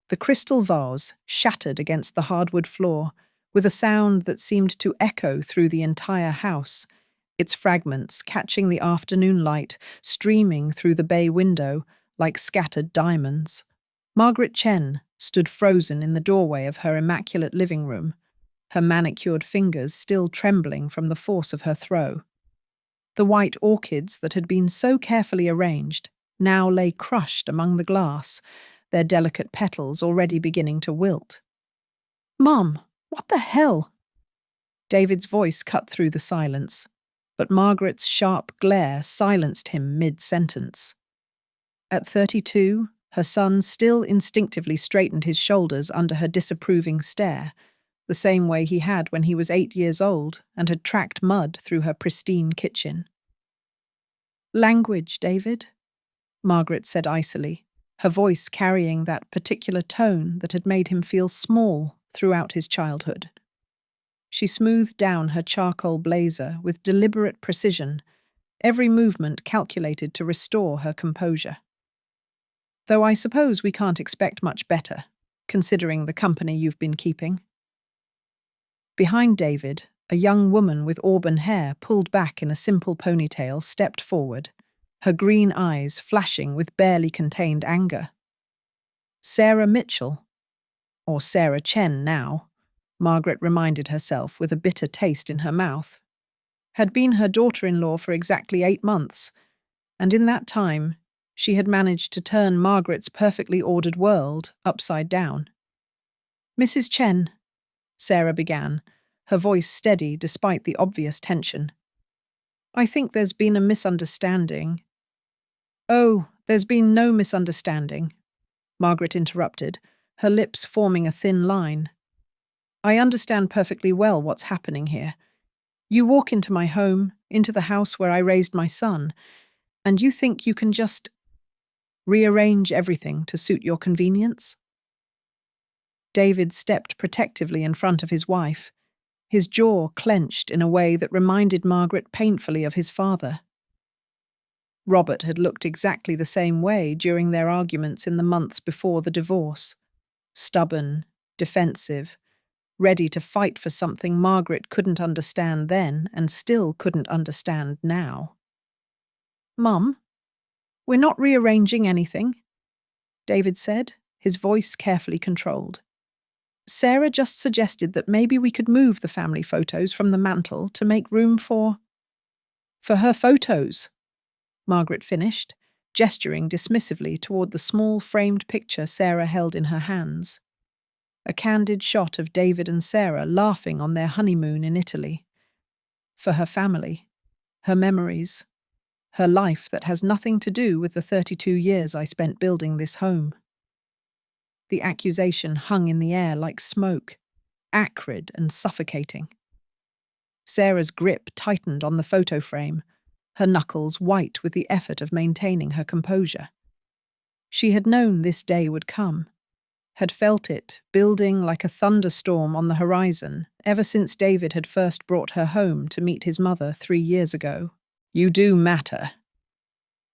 The crystal vase shattered against the hardwood floor, with a sound that seemed to echo through the entire house, its fragments catching the afternoon light, streaming through the bay window like scattered diamonds. Margaret Chen stood frozen in the doorway of her immaculate living room, her manicured fingers still trembling from the force of her throw. The white orchids that had been so carefully arranged now lay crushed among the glass, their delicate petals already beginning to wilt. "Mum, what the hell?" David's voice cut through the silence, but Margaret's sharp glare silenced him mid-sentence. At 32, her son still instinctively straightened his shoulders under her disapproving stare, the same way he had when he was 8 years old and had tracked mud through her pristine kitchen. "Language, David," Margaret said icily, her voice carrying that particular tone that had made him feel small throughout his childhood. She smoothed down her charcoal blazer with deliberate precision, every movement calculated to restore her composure. "Though I suppose we can't expect much better, considering the company you've been keeping." Behind David, a young woman with auburn hair pulled back in a simple ponytail stepped forward, her green eyes flashing with barely contained anger. Sarah Mitchell, or Sarah Chen now, Margaret reminded herself with a bitter taste in her mouth, had been her daughter-in-law for exactly 8 months, and in that time she had managed to turn Margaret's perfectly ordered world upside down. "Mrs. Chen," Sarah began, her voice steady despite the obvious tension. "I think there's been a misunderstanding." "Oh, there's been no misunderstanding," Margaret interrupted, her lips forming a thin line. "I understand perfectly well what's happening here. You walk into my home, into the house where I raised my son, and you think you can just rearrange everything to suit your convenience?" David stepped protectively in front of his wife, his jaw clenched in a way that reminded Margaret painfully of his father. Robert had looked exactly the same way during their arguments in the months before the divorce. Stubborn, defensive, ready to fight for something Margaret couldn't understand then and still couldn't understand now. "Mum, we're not rearranging anything," David said, his voice carefully controlled. "Sarah just suggested that maybe we could move the family photos from the mantel to make room for her photos," Margaret finished, gesturing dismissively toward the small framed picture Sarah held in her hands. A candid shot of David and Sarah laughing on their honeymoon in Italy. For her family, her memories, her life that has nothing to do with the 32 years I spent building this home. The accusation hung in the air like smoke, acrid and suffocating. Sarah's grip tightened on the photo frame, her knuckles white with the effort of maintaining her composure. She had known this day would come, had felt it building like a thunderstorm on the horizon ever since David had first brought her home to meet his mother 3 years ago. "You do matter,"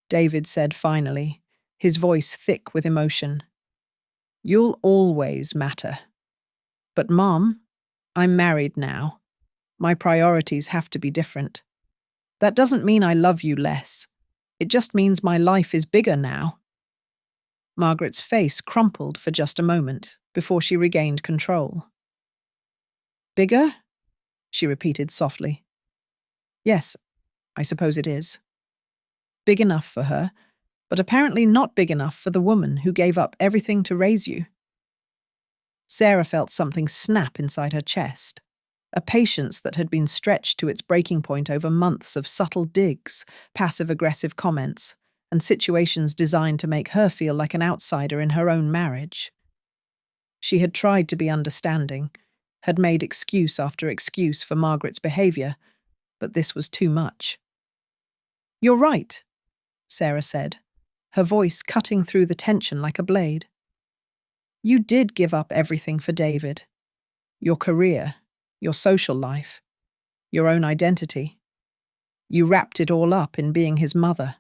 David said finally, his voice thick with emotion. "You'll always matter. But Mom, I'm married now. My priorities have to be different. That doesn't mean I love you less. It just means my life is bigger now." Margaret's face crumpled for just a moment before she regained control. "Bigger?" she repeated softly. "Yes, I suppose it is. Big enough for her, but apparently not big enough for the woman who gave up everything to raise you." Sarah felt something snap inside her chest, a patience that had been stretched to its breaking point over months of subtle digs, passive-aggressive comments, and situations designed to make her feel like an outsider in her own marriage. She had tried to be understanding, had made excuse after excuse for Margaret's behavior, but this was too much. "You're right," Sarah said, her voice cutting through the tension like a blade. "You did give up everything for David. Your career, your social life, your own identity. You wrapped it all up in being his mother.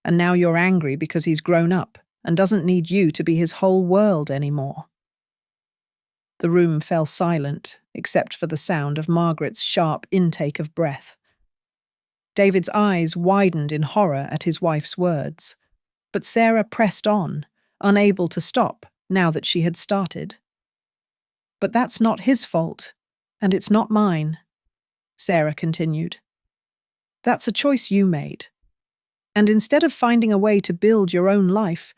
And now you're angry because he's grown up and doesn't need you to be his whole world anymore." The room fell silent, except for the sound of Margaret's sharp intake of breath. David's eyes widened in horror at his wife's words, but Sarah pressed on, unable to stop now that she had started. "But that's not his fault, and it's not mine," Sarah continued. "That's a choice you made. And instead of finding a way to build your own life,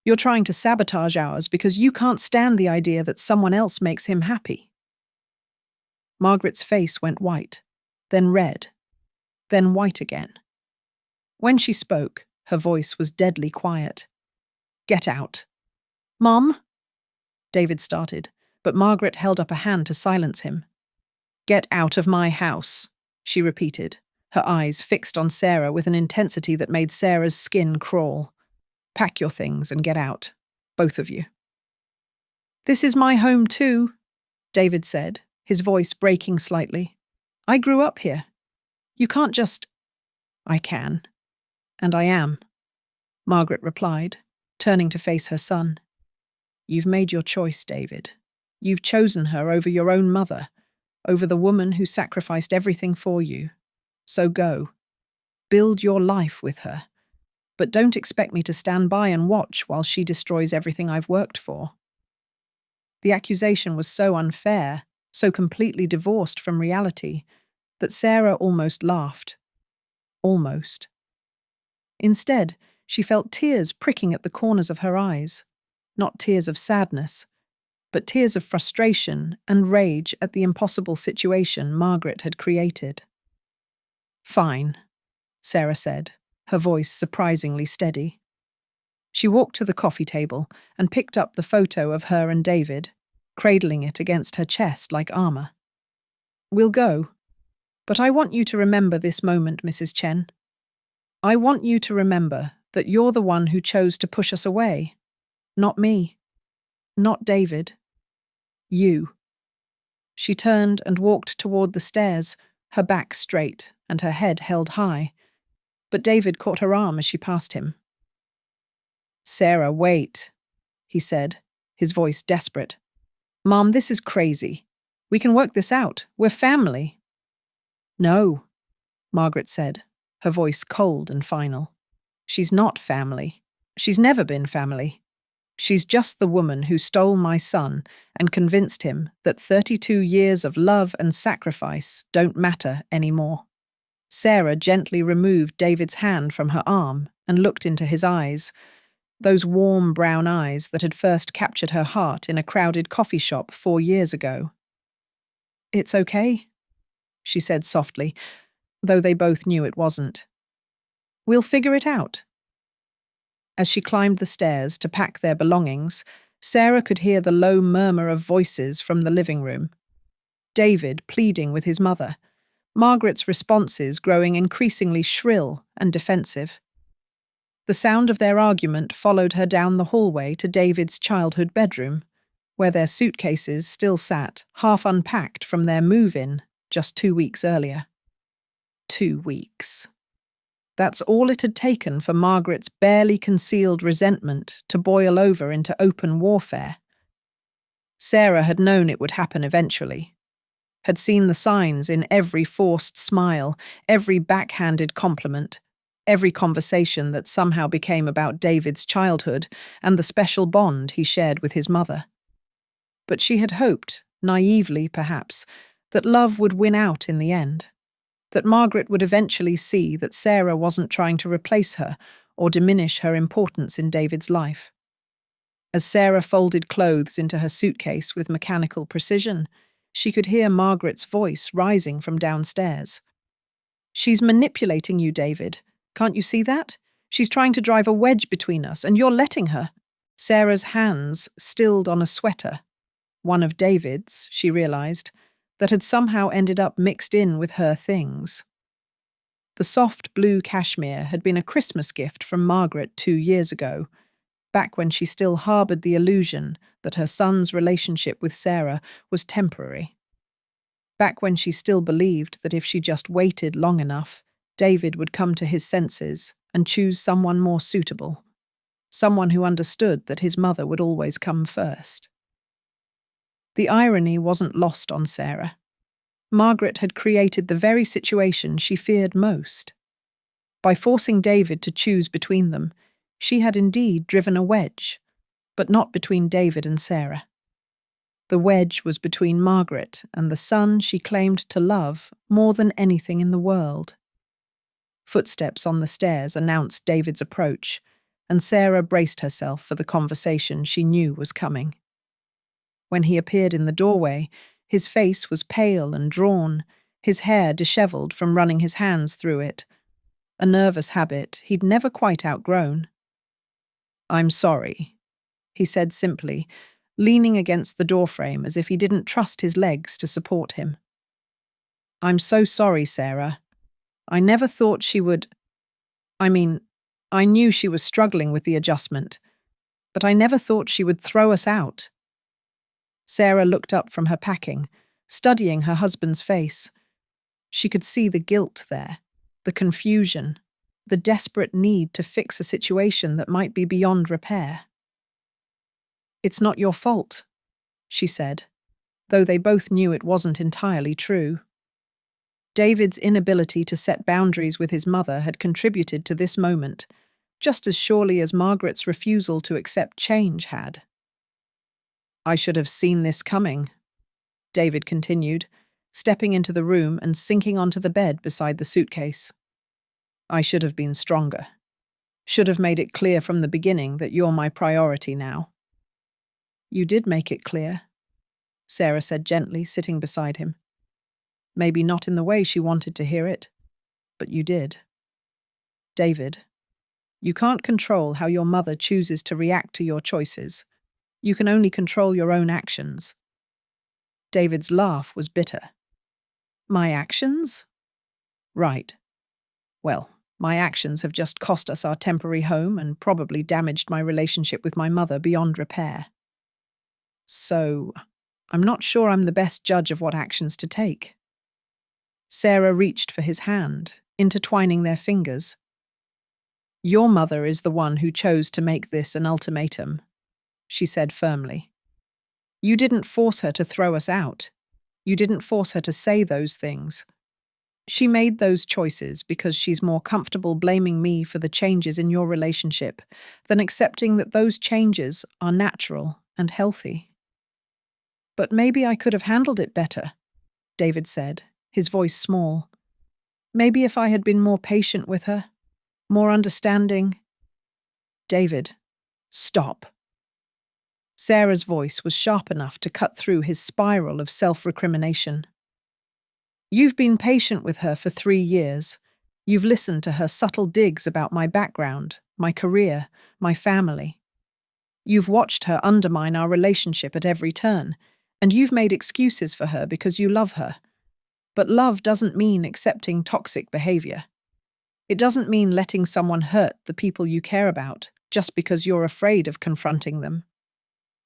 you're trying to sabotage ours because you can't stand the idea that someone else makes him happy." Margaret's face went white, then red, then white again. When she spoke, her voice was deadly quiet. "Get out." "Mom?" David started, but Margaret held up a hand to silence him. "Get out of my house," she repeated, her eyes fixed on Sarah with an intensity that made Sarah's skin crawl. "Pack your things and get out, both of you." "This is my home too," David said, his voice breaking slightly. "I grew up here. You can't just—" "I can, and I am," Margaret replied, turning to face her son. "You've made your choice, David. You've chosen her over your own mother, over the woman who sacrificed everything for you. So go. Build your life with her. But don't expect me to stand by and watch while she destroys everything I've worked for." The accusation was so unfair, so completely divorced from reality, that Sarah almost laughed. Almost. Instead, she felt tears pricking at the corners of her eyes. Not tears of sadness, but tears of frustration and rage at the impossible situation Margaret had created. "Fine," Sarah said, her voice surprisingly steady. She walked to the coffee table and picked up the photo of her and David, cradling it against her chest like armor. "We'll go, but I want you to remember this moment, Mrs. Chen. I want you to remember that you're the one who chose to push us away. Not me. Not David. You." She turned and walked toward the stairs, her back straight and her head held high. But David caught her arm as she passed him. "Sarah, wait," he said, his voice desperate. "Mom, this is crazy. We can work this out. We're family." "No," Margaret said, her voice cold and final. "She's not family. She's never been family. She's just the woman who stole my son and convinced him that 32 years of love and sacrifice don't matter anymore." Sarah gently removed David's hand from her arm and looked into his eyes, those warm brown eyes that had first captured her heart in a crowded coffee shop 4 years ago. "It's okay," she said softly, though they both knew it wasn't. "We'll figure it out." As she climbed the stairs to pack their belongings, Sarah could hear the low murmur of voices from the living room. David pleading with his mother, Margaret's responses growing increasingly shrill and defensive. The sound of their argument followed her down the hallway to David's childhood bedroom, where their suitcases still sat, half unpacked from their move-in just 2 weeks earlier. 2 weeks. That's all it had taken for Margaret's barely concealed resentment to boil over into open warfare. Sarah had known it would happen eventually, had seen the signs in every forced smile, every backhanded compliment, every conversation that somehow became about David's childhood and the special bond he shared with his mother. But she had hoped, naively perhaps, that love would win out in the end, that Margaret would eventually see that Sarah wasn't trying to replace her or diminish her importance in David's life. As Sarah folded clothes into her suitcase with mechanical precision, she could hear Margaret's voice rising from downstairs. "She's manipulating you, David. Can't you see that? She's trying to drive a wedge between us, and you're letting her." Sarah's hands stilled on a sweater, one of David's, she realized, that had somehow ended up mixed in with her things. The soft blue cashmere had been a Christmas gift from Margaret 2 years ago, back when she still harbored the illusion that her son's relationship with Sarah was temporary. Back when she still believed that if she just waited long enough, David would come to his senses and choose someone more suitable. someone who understood that his mother would always come first. The irony wasn't lost on Sarah. Margaret had created the very situation she feared most. By forcing David to choose between them, she had indeed driven a wedge, but not between David and Sarah. The wedge was between Margaret and the son she claimed to love more than anything in the world. Footsteps on the stairs announced David's approach, and Sarah braced herself for the conversation she knew was coming. When he appeared in the doorway, his face was pale and drawn, his hair dishevelled from running his hands through it, a nervous habit he'd never quite outgrown. "I'm sorry," he said simply, leaning against the doorframe as if he didn't trust his legs to support him. "I'm so sorry, Sarah. I never thought she would… I knew she was struggling with the adjustment, but I never thought she would throw us out." Sarah looked up from her packing, studying her husband's face. She could see the guilt there, the confusion, the desperate need to fix a situation that might be beyond repair. "It's not your fault," she said, though they both knew it wasn't entirely true. David's inability to set boundaries with his mother had contributed to this moment, just as surely as Margaret's refusal to accept change had. "I should have seen this coming," David continued, stepping into the room and sinking onto the bed beside the suitcase. "I should have been stronger. Should have made it clear from the beginning that you're my priority now." "You did make it clear," Sarah said gently, sitting beside him. Maybe not in the way she wanted to hear it, but you did. "David, you can't control how your mother chooses to react to your choices. You can only control your own actions." David's laugh was bitter. "My actions?" "Right. Well, my actions have just cost us our temporary home and probably damaged my relationship with my mother beyond repair. So, I'm not sure I'm the best judge of what actions to take." Sarah reached for his hand, intertwining their fingers. "Your mother is the one who chose to make this an ultimatum," she said firmly. "You didn't force her to throw us out. You didn't force her to say those things. She made those choices because she's more comfortable blaming me for the changes in your relationship than accepting that those changes are natural and healthy." "But maybe I could have handled it better," David said, his voice small. "Maybe if I had been more patient with her, more understanding." "David, stop." Sarah's voice was sharp enough to cut through his spiral of self-recrimination. "You've been patient with her for 3 years. You've listened to her subtle digs about my background, my career, my family. You've watched her undermine our relationship at every turn, and you've made excuses for her because you love her. But love doesn't mean accepting toxic behavior. It doesn't mean letting someone hurt the people you care about just because you're afraid of confronting them."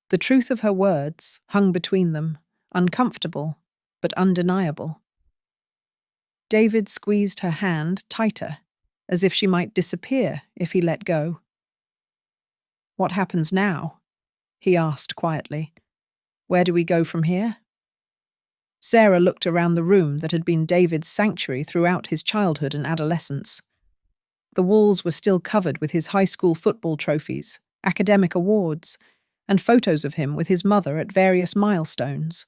The truth of her words hung between them, uncomfortable but undeniable. David squeezed her hand tighter, as if she might disappear if he let go. "What happens now?" he asked quietly. "Where do we go from here?" Sarah looked around the room that had been David's sanctuary throughout his childhood and adolescence. The walls were still covered with his high school football trophies, academic awards, and photos of him with his mother at various milestones: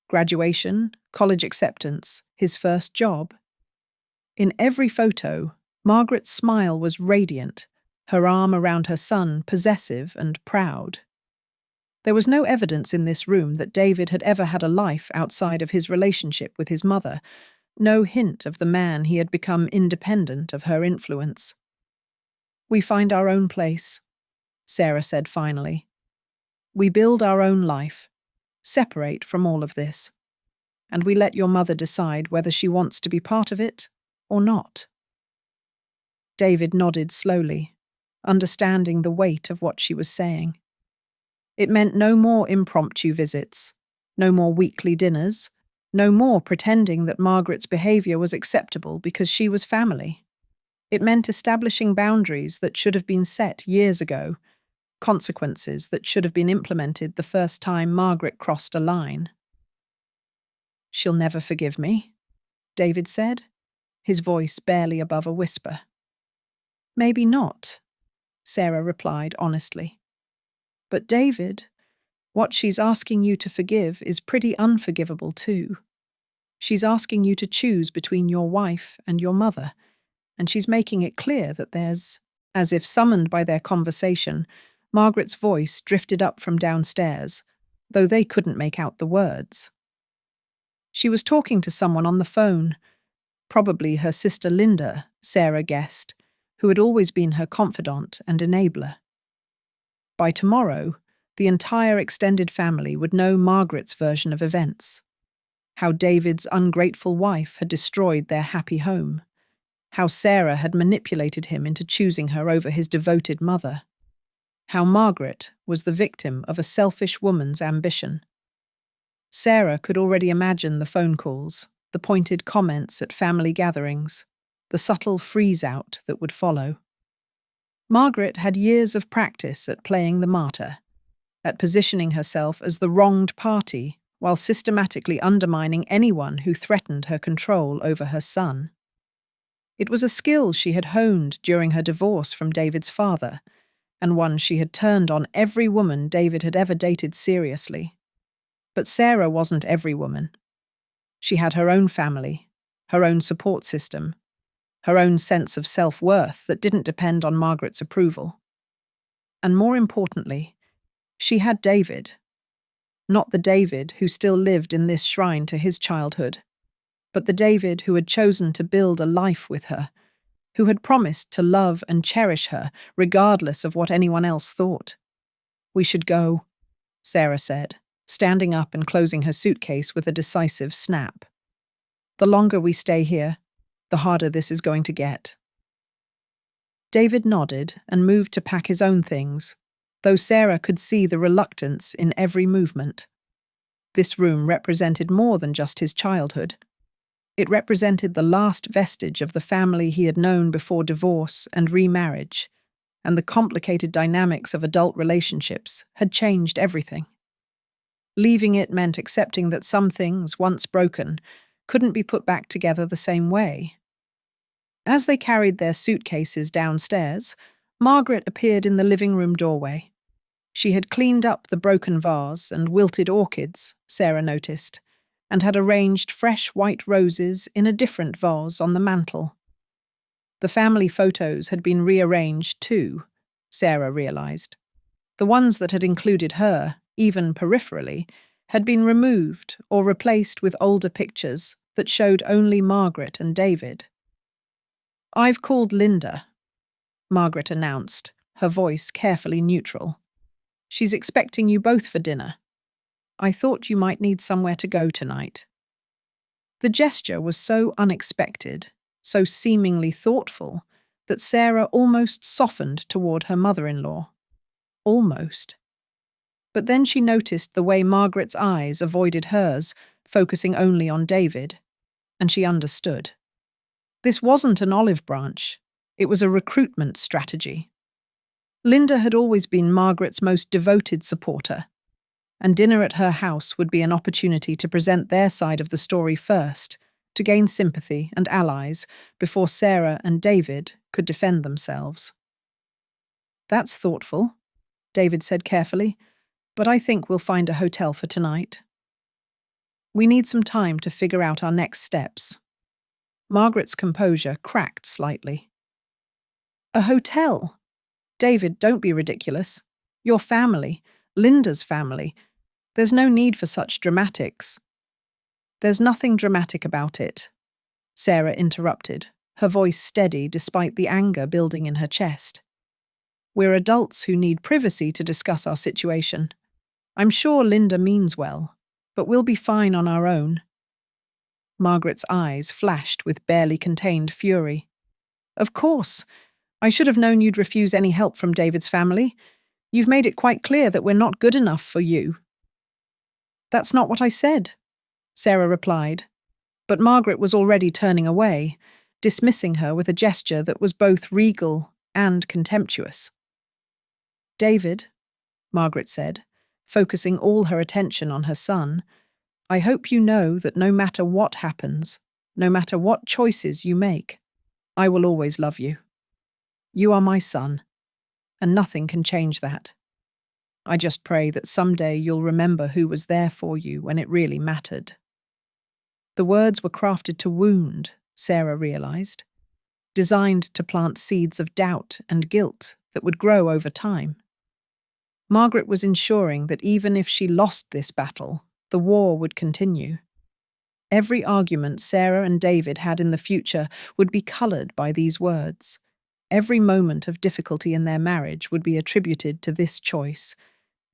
graduation, college acceptance, his first job. In every photo, Margaret's smile was radiant, her arm around her son possessive and proud. There was no evidence in this room that David had ever had a life outside of his relationship with his mother, no hint of the man he had become independent of her influence. "We find our own place," Sarah said finally. "We build our own life, separate from all of this, and we let your mother decide whether she wants to be part of it or not." David nodded slowly, understanding the weight of what she was saying. It meant no more impromptu visits, no more weekly dinners, no more pretending that Margaret's behavior was acceptable because she was family. It meant establishing boundaries that should have been set years ago, consequences that should have been implemented the first time Margaret crossed a line. "She'll never forgive me," David said, his voice barely above a whisper. "Maybe not," Sarah replied honestly. "But David, what she's asking you to forgive is pretty unforgivable too. She's asking you to choose between your wife and your mother, and she's making it clear that there's—" As if summoned by their conversation, Margaret's voice drifted up from downstairs, though they couldn't make out the words. She was talking to someone on the phone, probably her sister Linda, Sarah guessed, who had always been her confidant and enabler. By tomorrow, the entire extended family would know Margaret's version of events. How David's ungrateful wife had destroyed their happy home. How Sarah had manipulated him into choosing her over his devoted mother. How Margaret was the victim of a selfish woman's ambition. Sarah could already imagine the phone calls, the pointed comments at family gatherings, the subtle freeze-out that would follow. Margaret had years of practice at playing the martyr, at positioning herself as the wronged party while systematically undermining anyone who threatened her control over her son. It was a skill she had honed during her divorce from David's father, and one she had turned on every woman David had ever dated seriously. But Sarah wasn't every woman. She had her own family, her own support system, her own sense of self-worth that didn't depend on Margaret's approval. And more importantly, she had David. Not the David who still lived in this shrine to his childhood, but the David who had chosen to build a life with her, who had promised to love and cherish her regardless of what anyone else thought. "We should go," Sarah said, standing up and closing her suitcase with a decisive snap. "The longer we stay here, the harder this is going to get." David nodded and moved to pack his own things, though Sarah could see the reluctance in every movement. This room represented more than just his childhood. It represented the last vestige of the family he had known before divorce and remarriage, and the complicated dynamics of adult relationships had changed everything. Leaving it meant accepting that some things, once broken, couldn't be put back together the same way. As they carried their suitcases downstairs, Margaret appeared in the living room doorway. She had cleaned up the broken vase and wilted orchids, Sarah noticed, and had arranged fresh white roses in a different vase on the mantel. The family photos had been rearranged too, Sarah realized. The ones that had included her, even peripherally, had been removed or replaced with older pictures that showed only Margaret and David. "I've called Linda," Margaret announced, her voice carefully neutral. "She's expecting you both for dinner. I thought you might need somewhere to go tonight." The gesture was so unexpected, so seemingly thoughtful, that Sarah almost softened toward her mother-in-law. Almost. But then she noticed the way Margaret's eyes avoided hers, focusing only on David, and she understood. This wasn't an olive branch. It was a recruitment strategy. Linda had always been Margaret's most devoted supporter, and dinner at her house would be an opportunity to present their side of the story first, to gain sympathy and allies before Sarah and David could defend themselves. "That's thoughtful," David said carefully, "but I think we'll find a hotel for tonight. We need some time to figure out our next steps." Margaret's composure cracked slightly. "A hotel? David, don't be ridiculous. Your family, Linda's family. There's no need for such dramatics." "There's nothing dramatic about it," Sarah interrupted, her voice steady despite the anger building in her chest. "We're adults who need privacy to discuss our situation. I'm sure Linda means well, but we'll be fine on our own." Margaret's eyes flashed with barely contained fury. "Of course. I should have known you'd refuse any help from David's family. You've made it quite clear that we're not good enough for you." "That's not what I said," Sarah replied, but Margaret was already turning away, dismissing her with a gesture that was both regal and contemptuous. "David, Margaret said, focusing all her attention on her son. I hope you know that no matter what happens, no matter what choices you make, I will always love you. You are my son, and nothing can change that. I just pray that someday you'll remember who was there for you when it really mattered. The words were crafted to wound, Sarah realized, designed to plant seeds of doubt and guilt that would grow over time. Margaret was ensuring that even if she lost this battle, the war would continue. Every argument Sarah and David had in the future would be coloured by these words. Every moment of difficulty in their marriage would be attributed to this choice,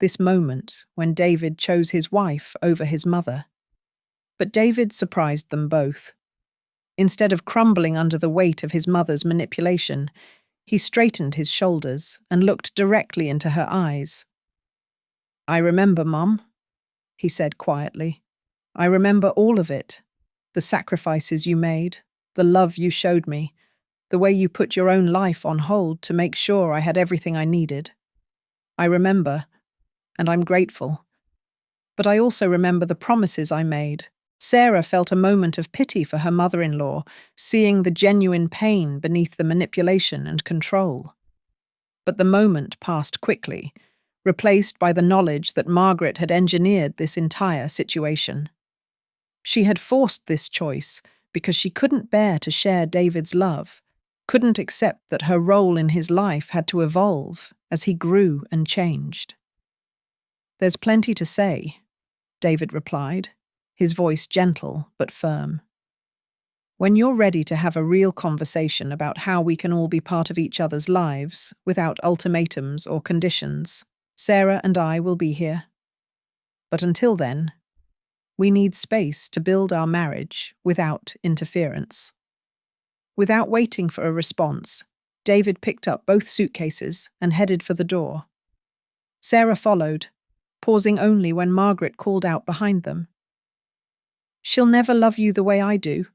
this moment when David chose his wife over his mother. But David surprised them both. Instead of crumbling under the weight of his mother's manipulation, he straightened his shoulders and looked directly into her eyes. I remember, Mum, he said quietly. I remember all of it. The sacrifices you made, the love you showed me, the way you put your own life on hold to make sure I had everything I needed. I remember, and I'm grateful. But I also remember the promises I made. Sarah felt a moment of pity for her mother-in-law, seeing the genuine pain beneath the manipulation and control. But the moment passed quickly, replaced by the knowledge that Margaret had engineered this entire situation. She had forced this choice because she couldn't bear to share David's love, couldn't accept that her role in his life had to evolve as he grew and changed. There's plenty to say, David replied, his voice gentle but firm. When you're ready to have a real conversation about how we can all be part of each other's lives without ultimatums or conditions, Sarah and I will be here. But until then, we need space to build our marriage without interference. Without waiting for a response, David picked up both suitcases and headed for the door. Sarah followed, pausing only when Margaret called out behind them. She'll never love you the way I do,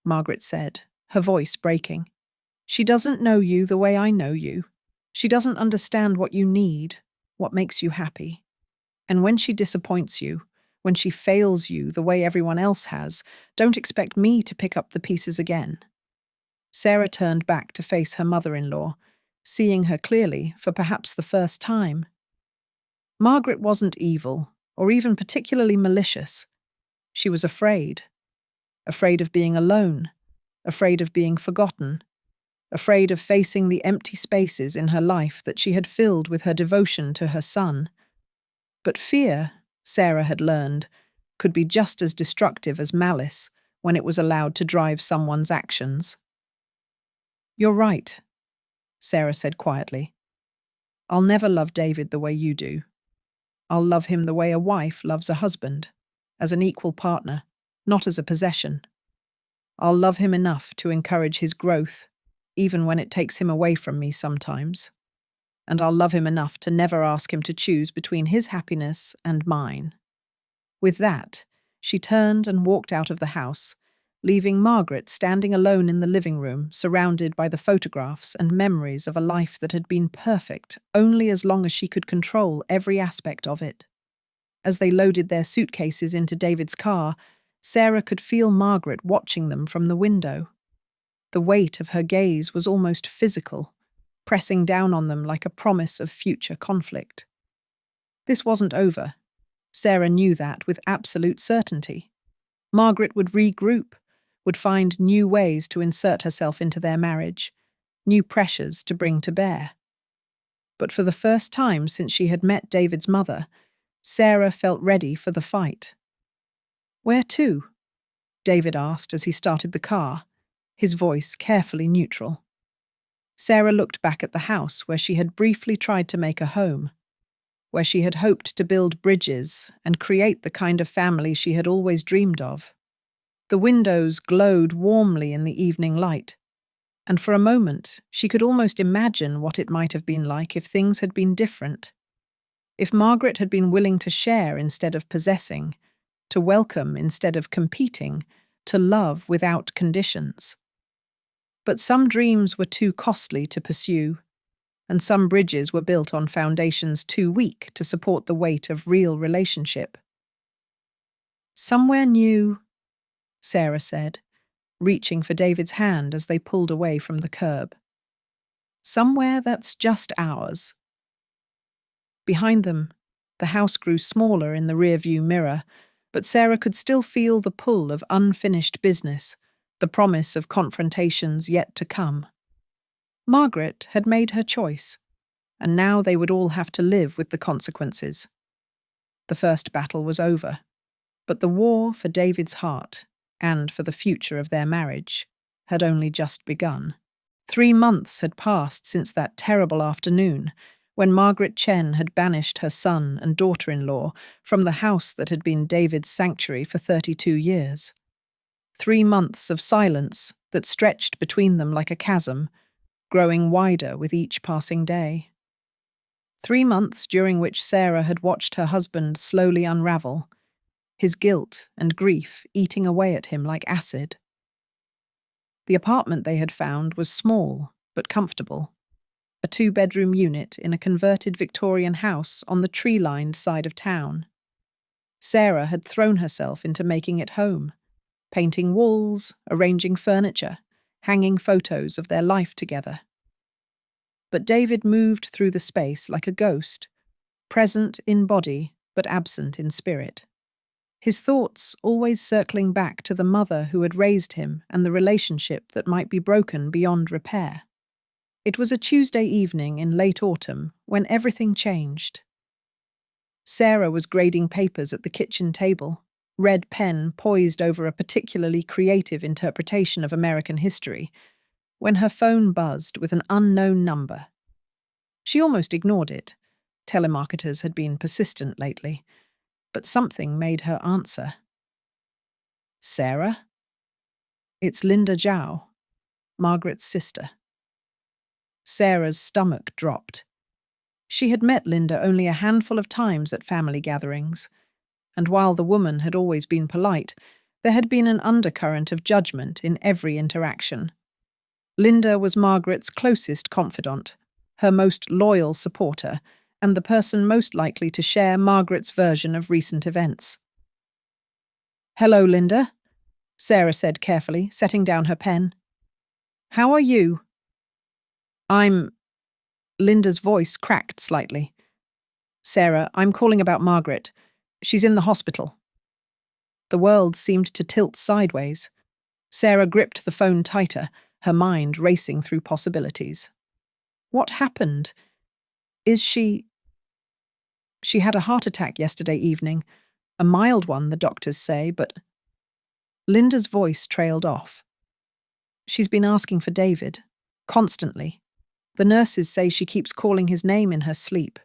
Margaret said, her voice breaking. She doesn't know you the way I know you. She doesn't understand what you need, what makes you happy. And when she disappoints you, when she fails you the way everyone else has, don't expect me to pick up the pieces again. Sarah turned back to face her mother-in-law, seeing her clearly for perhaps the first time. Margaret wasn't evil, or even particularly malicious. She was afraid. Afraid of being alone, afraid of being forgotten, afraid of facing the empty spaces in her life that she had filled with her devotion to her son. But fear, Sarah had learned, could be just as destructive as malice when it was allowed to drive someone's actions. You're right, Sarah said quietly. I'll never love David the way you do. I'll love him the way a wife loves a husband, as an equal partner, not as a possession. I'll love him enough to encourage his growth, even when it takes him away from me sometimes. And I'll love him enough to never ask him to choose between his happiness and mine. With that, she turned and walked out of the house, leaving Margaret standing alone in the living room, surrounded by the photographs and memories of a life that had been perfect only as long as she could control every aspect of it. As they loaded their suitcases into David's car, Sarah could feel Margaret watching them from the window. The weight of her gaze was almost physical, pressing down on them like a promise of future conflict. This wasn't over. Sarah knew that with absolute certainty. Margaret would regroup, would find new ways to insert herself into their marriage, new pressures to bring to bear. But for the first time since she had met David's mother, Sarah felt ready for the fight. Where to? David asked as he started the car, his voice carefully neutral. Sarah looked back at the house where she had briefly tried to make a home, where she had hoped to build bridges and create the kind of family she had always dreamed of. The windows glowed warmly in the evening light, and for a moment she could almost imagine what it might have been like if things had been different. If Margaret had been willing to share instead of possessing, to welcome instead of competing, to love without conditions. But some dreams were too costly to pursue. and some bridges were built on foundations too weak to support the weight of real relationship. "Somewhere new," Sarah said, reaching for David's hand as they pulled away from the curb. "Somewhere that's just ours." Behind them, the house grew smaller in the rearview mirror, but Sarah could still feel the pull of unfinished business, the promise of confrontations yet to come. Margaret had made her choice, and now they would all have to live with the consequences. The first battle was over, but the war for David's heart, and for the future of their marriage, had only just begun. 3 months had passed since that terrible afternoon, when Margaret Chen had banished her son and daughter-in-law from the house that had been David's sanctuary for 32 years. 3 months of silence that stretched between them like a chasm, growing wider with each passing day. 3 months during which Sarah had watched her husband slowly unravel, his guilt and grief eating away at him like acid. The apartment they had found was small but comfortable, a 2-bedroom unit in a converted Victorian house on the tree-lined side of town. Sarah had thrown herself into making it home, painting walls, arranging furniture, hanging photos of their life together. But David moved through the space like a ghost, present in body but absent in spirit. His thoughts always circling back to the mother who had raised him and the relationship that might be broken beyond repair. It was a Tuesday evening in late autumn when everything changed. Sarah was grading papers at the kitchen table, red pen poised over a particularly creative interpretation of American history, when her phone buzzed with an unknown number. She almost ignored it. Telemarketers had been persistent lately, but something made her answer. "Sarah?" "It's Linda Zhao, Margaret's sister." Sarah's stomach dropped. She had met Linda only a handful of times at family gatherings, and while the woman had always been polite, there had been an undercurrent of judgment in every interaction. Linda was Margaret's closest confidant, her most loyal supporter, and the person most likely to share Margaret's version of recent events. "Hello, Linda," Sarah said carefully, setting down her pen. "How are you?" Linda's voice cracked slightly. "Sarah, I'm calling about Margaret. She's in the hospital." The world seemed to tilt sideways. Sarah gripped the phone tighter, her mind racing through possibilities. What happened? Is she... She had a heart attack yesterday evening. A mild one, the doctors say, but... Linda's voice trailed off. "She's been asking for David. Constantly. The nurses say she keeps calling his name in her sleep."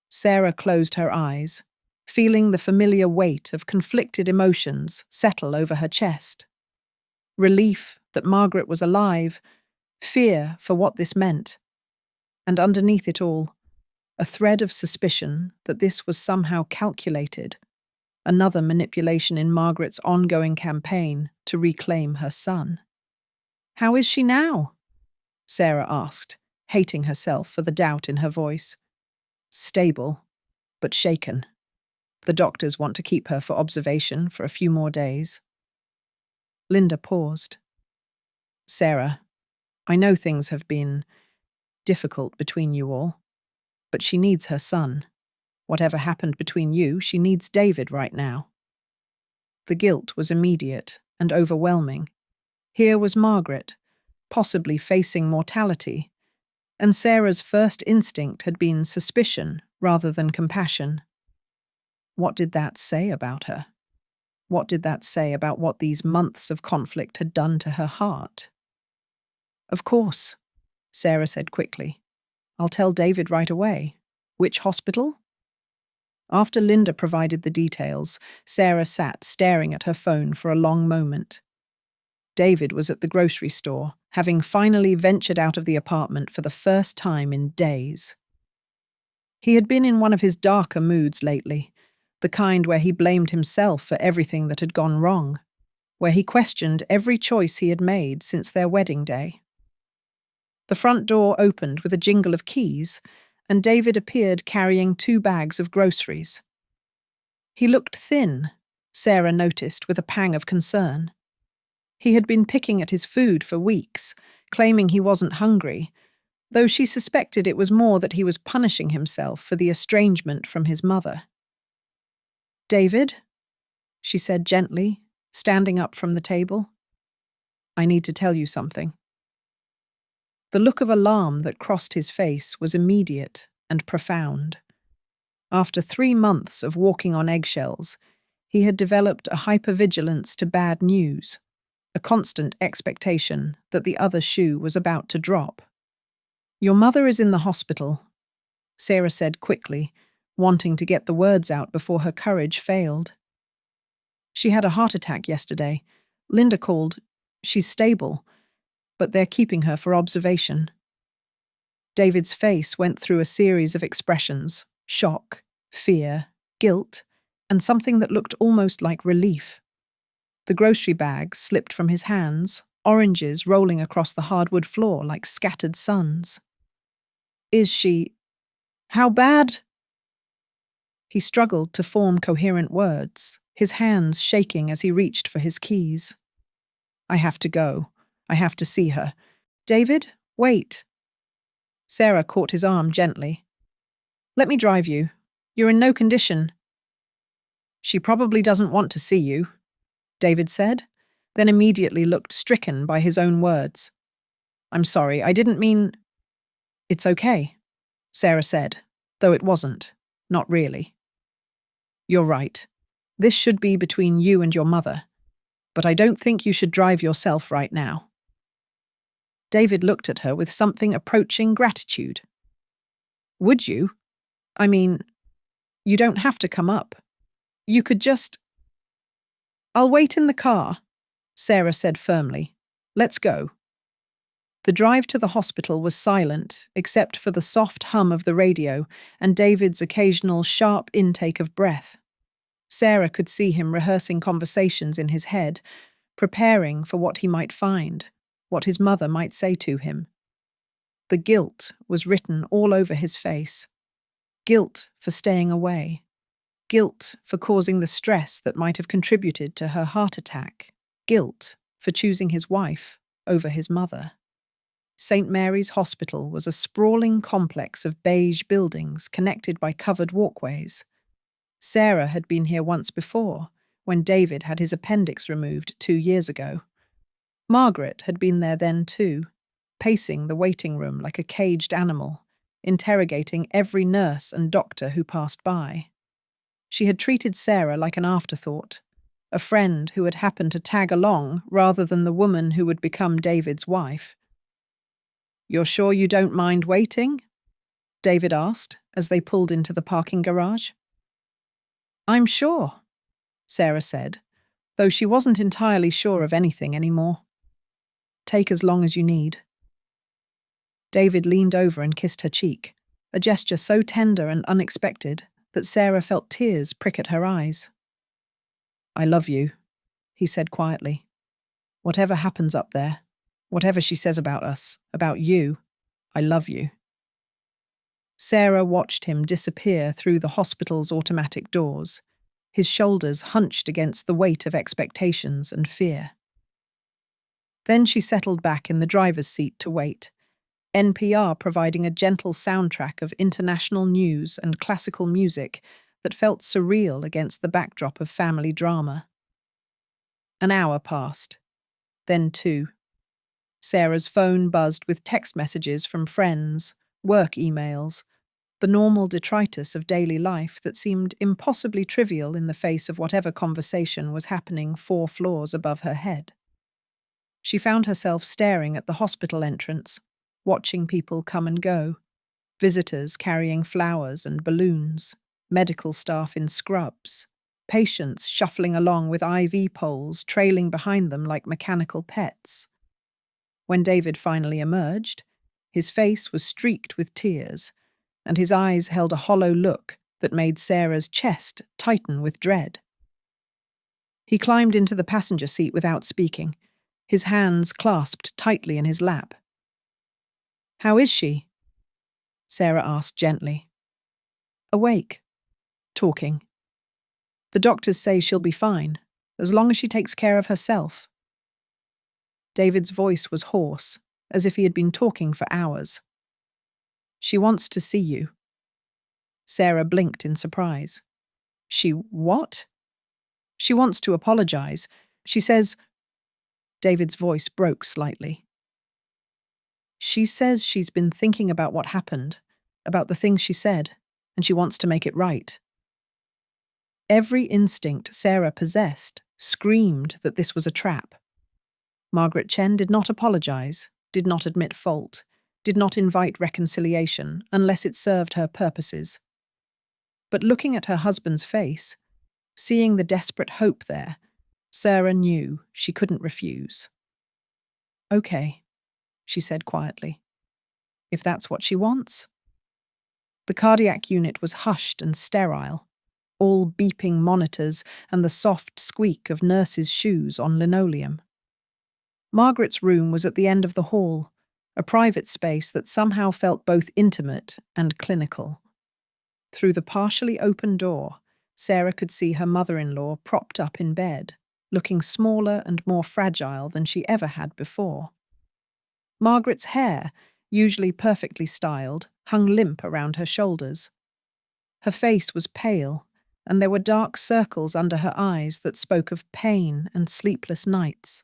Sarah closed her eyes, feeling the familiar weight of conflicted emotions settle over her chest. Relief that Margaret was alive, fear for what this meant, and underneath it all, a thread of suspicion that this was somehow calculated, another manipulation in Margaret's ongoing campaign to reclaim her son. "How is she now?" Sarah asked, hating herself for the doubt in her voice. "Stable, but shaken. The doctors want to keep her for observation for a few more days." Linda paused. "Sarah, I know things have been difficult between you all, but she needs her son. Whatever happened between you, she needs David right now." The guilt was immediate and overwhelming. Here was Margaret, possibly facing mortality, and Sarah's first instinct had been suspicion rather than compassion. What did that say about her? What did that say about what these months of conflict had done to her heart? "Of course," Sarah said quickly. "I'll tell David right away. Which hospital?" After Linda provided the details, Sarah sat staring at her phone for a long moment. David was at the grocery store, having finally ventured out of the apartment for the first time in days. He had been in one of his darker moods lately, the kind where he blamed himself for everything that had gone wrong, where he questioned every choice he had made since their wedding day. The front door opened with a jingle of keys, and David appeared carrying 2 bags of groceries. He looked thin, Sarah noticed with a pang of concern. He had been picking at his food for weeks, claiming he wasn't hungry, though she suspected it was more that he was punishing himself for the estrangement from his mother. "David," she said gently, standing up from the table. "I need to tell you something." The look of alarm that crossed his face was immediate and profound. After 3 months of walking on eggshells, he had developed a hypervigilance to bad news, a constant expectation that the other shoe was about to drop. "Your mother is in the hospital," Sarah said quickly, wanting to get the words out before her courage failed. "She had a heart attack yesterday. Linda called. She's stable, but they're keeping her for observation." David's face went through a series of expressions: shock, fear, guilt, and something that looked almost like relief. The grocery bags slipped from his hands, oranges rolling across the hardwood floor like scattered suns. "Is she... How bad?" He struggled to form coherent words, his hands shaking as he reached for his keys. "I have to go. I have to see her." "David, wait." Sarah caught his arm gently. "Let me drive you. You're in no condition." "She probably doesn't want to see you," David said, then immediately looked stricken by his own words. "I'm sorry, I didn't mean—" "It's okay," Sarah said, though it wasn't. Not really. "You're right. This should be between you and your mother. But I don't think you should drive yourself right now." David looked at her with something approaching gratitude. "Would you? I mean, you don't have to come up. You could just—" "I'll wait in the car," Sarah said firmly. "Let's go." The drive to the hospital was silent, except for the soft hum of the radio and David's occasional sharp intake of breath. Sarah could see him rehearsing conversations in his head, preparing for what he might find, what his mother might say to him. The guilt was written all over his face. Guilt for staying away. Guilt for causing the stress that might have contributed to her heart attack. Guilt for choosing his wife over his mother. St. Mary's Hospital was a sprawling complex of beige buildings connected by covered walkways. Sarah had been here once before, when David had his appendix removed 2 years ago. Margaret had been there then too, pacing the waiting room like a caged animal, interrogating every nurse and doctor who passed by. She had treated Sarah like an afterthought, a friend who had happened to tag along rather than the woman who would become David's wife. "You're sure you don't mind waiting?" David asked as they pulled into the parking garage. "I'm sure," Sarah said, though she wasn't entirely sure of anything anymore. "Take as long as you need." David leaned over and kissed her cheek, a gesture so tender and unexpected that Sarah felt tears prick at her eyes. "I love you," he said quietly. "Whatever happens up there, whatever she says about us, about you, I love you." Sarah watched him disappear through the hospital's automatic doors, his shoulders hunched against the weight of expectations and fear. Then she settled back in the driver's seat to wait, NPR providing a gentle soundtrack of international news and classical music that felt surreal against the backdrop of family drama. An hour passed, then 2. Sarah's phone buzzed with text messages from friends, work emails, the normal detritus of daily life that seemed impossibly trivial in the face of whatever conversation was happening 4 floors above her head. She found herself staring at the hospital entrance, watching people come and go, visitors carrying flowers and balloons, medical staff in scrubs, patients shuffling along with IV poles trailing behind them like mechanical pets. When David finally emerged, his face was streaked with tears, and his eyes held a hollow look that made Sarah's chest tighten with dread. He climbed into the passenger seat without speaking, his hands clasped tightly in his lap. How is she? Sarah asked gently. Awake. Talking. The doctors say she'll be fine, as long as she takes care of herself. David's voice was hoarse, as if he had been talking for hours. She wants to see you. Sarah blinked in surprise. She what? She wants to apologize. She says... David's voice broke slightly. She says she's been thinking about what happened, about the things she said, and she wants to make it right. Every instinct Sarah possessed screamed that this was a trap. Margaret Chen did not apologize, did not admit fault, did not invite reconciliation unless it served her purposes. But looking at her husband's face, seeing the desperate hope there, Sarah knew she couldn't refuse. Okay, she said quietly. If that's what she wants. The cardiac unit was hushed and sterile, all beeping monitors and the soft squeak of nurses' shoes on linoleum. Margaret's room was at the end of the hall, a private space that somehow felt both intimate and clinical. Through the partially open door, Sarah could see her mother-in-law propped up in bed, looking smaller and more fragile than she ever had before. Margaret's hair, usually perfectly styled, hung limp around her shoulders. Her face was pale, and there were dark circles under her eyes that spoke of pain and sleepless nights.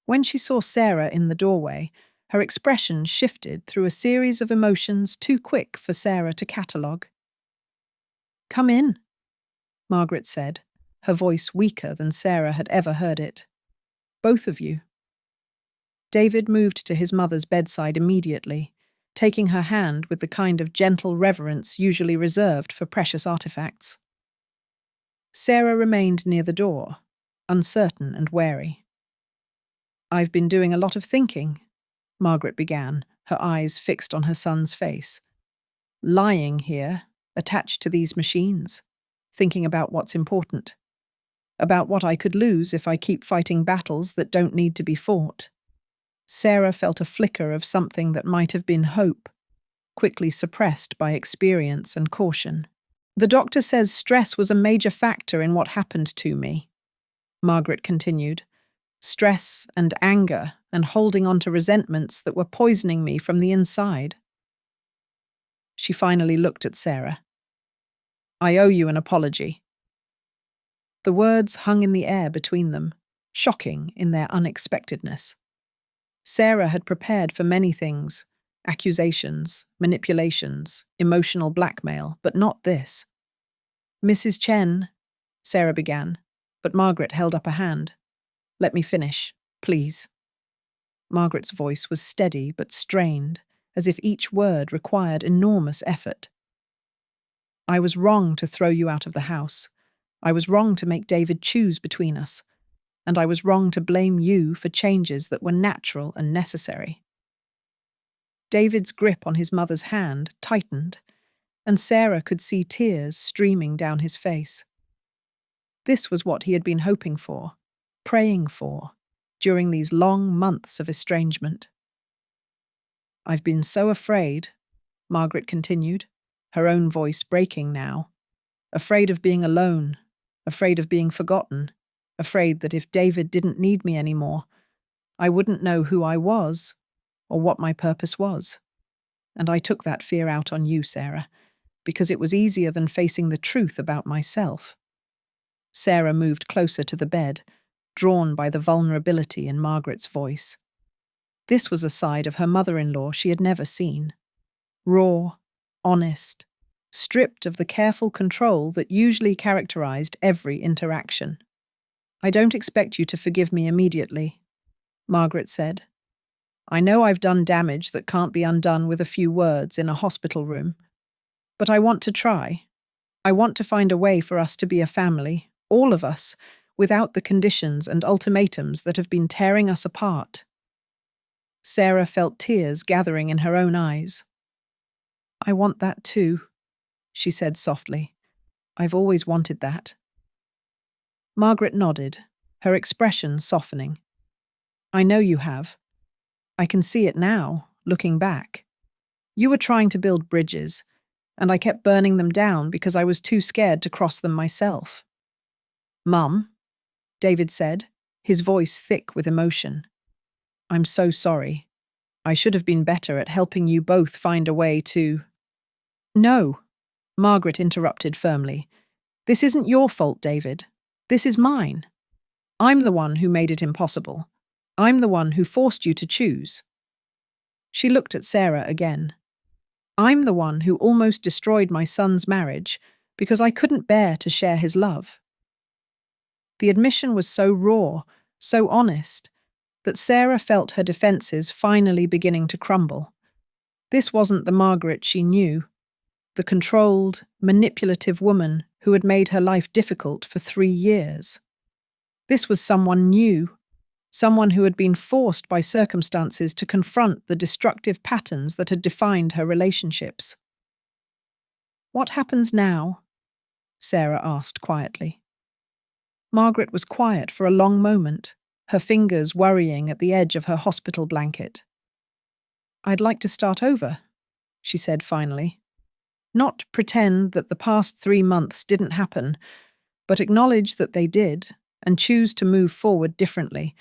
When she saw Sarah in the doorway, her expression shifted through a series of emotions too quick for Sarah to catalogue. "Come in," Margaret said, her voice weaker than Sarah had ever heard it. "Both of you." David moved to his mother's bedside immediately, taking her hand with the kind of gentle reverence usually reserved for precious artifacts. Sarah remained near the door, uncertain and wary. "I've been doing a lot of thinking," Margaret began, her eyes fixed on her son's face. "Lying here, attached to these machines, thinking about what's important. About what I could lose if I keep fighting battles that don't need to be fought." Sarah felt a flicker of something that might have been hope, quickly suppressed by experience and caution. "The doctor says stress was a major factor in what happened to me," Margaret continued. "Stress and anger and holding on to resentments that were poisoning me from the inside." She finally looked at Sarah. "I owe you an apology." The words hung in the air between them, shocking in their unexpectedness. Sarah had prepared for many things: accusations, manipulations, emotional blackmail, but not this. "Mrs. Chen," Sarah began, but Margaret held up a hand. "Let me finish, please." Margaret's voice was steady but strained, as if each word required enormous effort. "I was wrong to throw you out of the house. I was wrong to make David choose between us. And I was wrong to blame you for changes that were natural and necessary." David's grip on his mother's hand tightened, and Sarah could see tears streaming down his face. This was what he had been hoping for, praying for, during these long months of estrangement. "I've been so afraid," Margaret continued, her own voice breaking now. "Afraid of being alone, afraid of being forgotten, afraid that if David didn't need me anymore, I wouldn't know who I was or what my purpose was. And I took that fear out on you, Sarah, because it was easier than facing the truth about myself." Sarah moved closer to the bed, drawn by the vulnerability in Margaret's voice. This was a side of her mother-in-law she had never seen. Raw, honest, stripped of the careful control that usually characterized every interaction. "I don't expect you to forgive me immediately," Margaret said. "I know I've done damage that can't be undone with a few words in a hospital room. But I want to try. I want to find a way for us to be a family, all of us, without the conditions and ultimatums that have been tearing us apart." Sarah felt tears gathering in her own eyes. "I want that too," she said softly. "I've always wanted that." Margaret nodded, her expression softening. "I know you have. I can see it now, looking back. You were trying to build bridges, and I kept burning them down because I was too scared to cross them myself. Mum, David said, his voice thick with emotion. I'm so sorry. I should have been better at helping you both find a way to… No, Margaret interrupted firmly. This isn't your fault, David. This is mine. I'm the one who made it impossible. I'm the one who forced you to choose. She looked at Sarah again. I'm the one who almost destroyed my son's marriage because I couldn't bear to share his love. The admission was so raw, so honest, that Sarah felt her defences finally beginning to crumble. This wasn't the Margaret she knew, the controlled, manipulative woman who had made her life difficult for 3 years. This was someone new, someone who had been forced by circumstances to confront the destructive patterns that had defined her relationships. What happens now? Sarah asked quietly. Margaret was quiet for a long moment, her fingers worrying at the edge of her hospital blanket. I'd like to start over, she said finally. Not pretend that the past 3 months didn't happen, but acknowledge that they did and choose to move forward differently.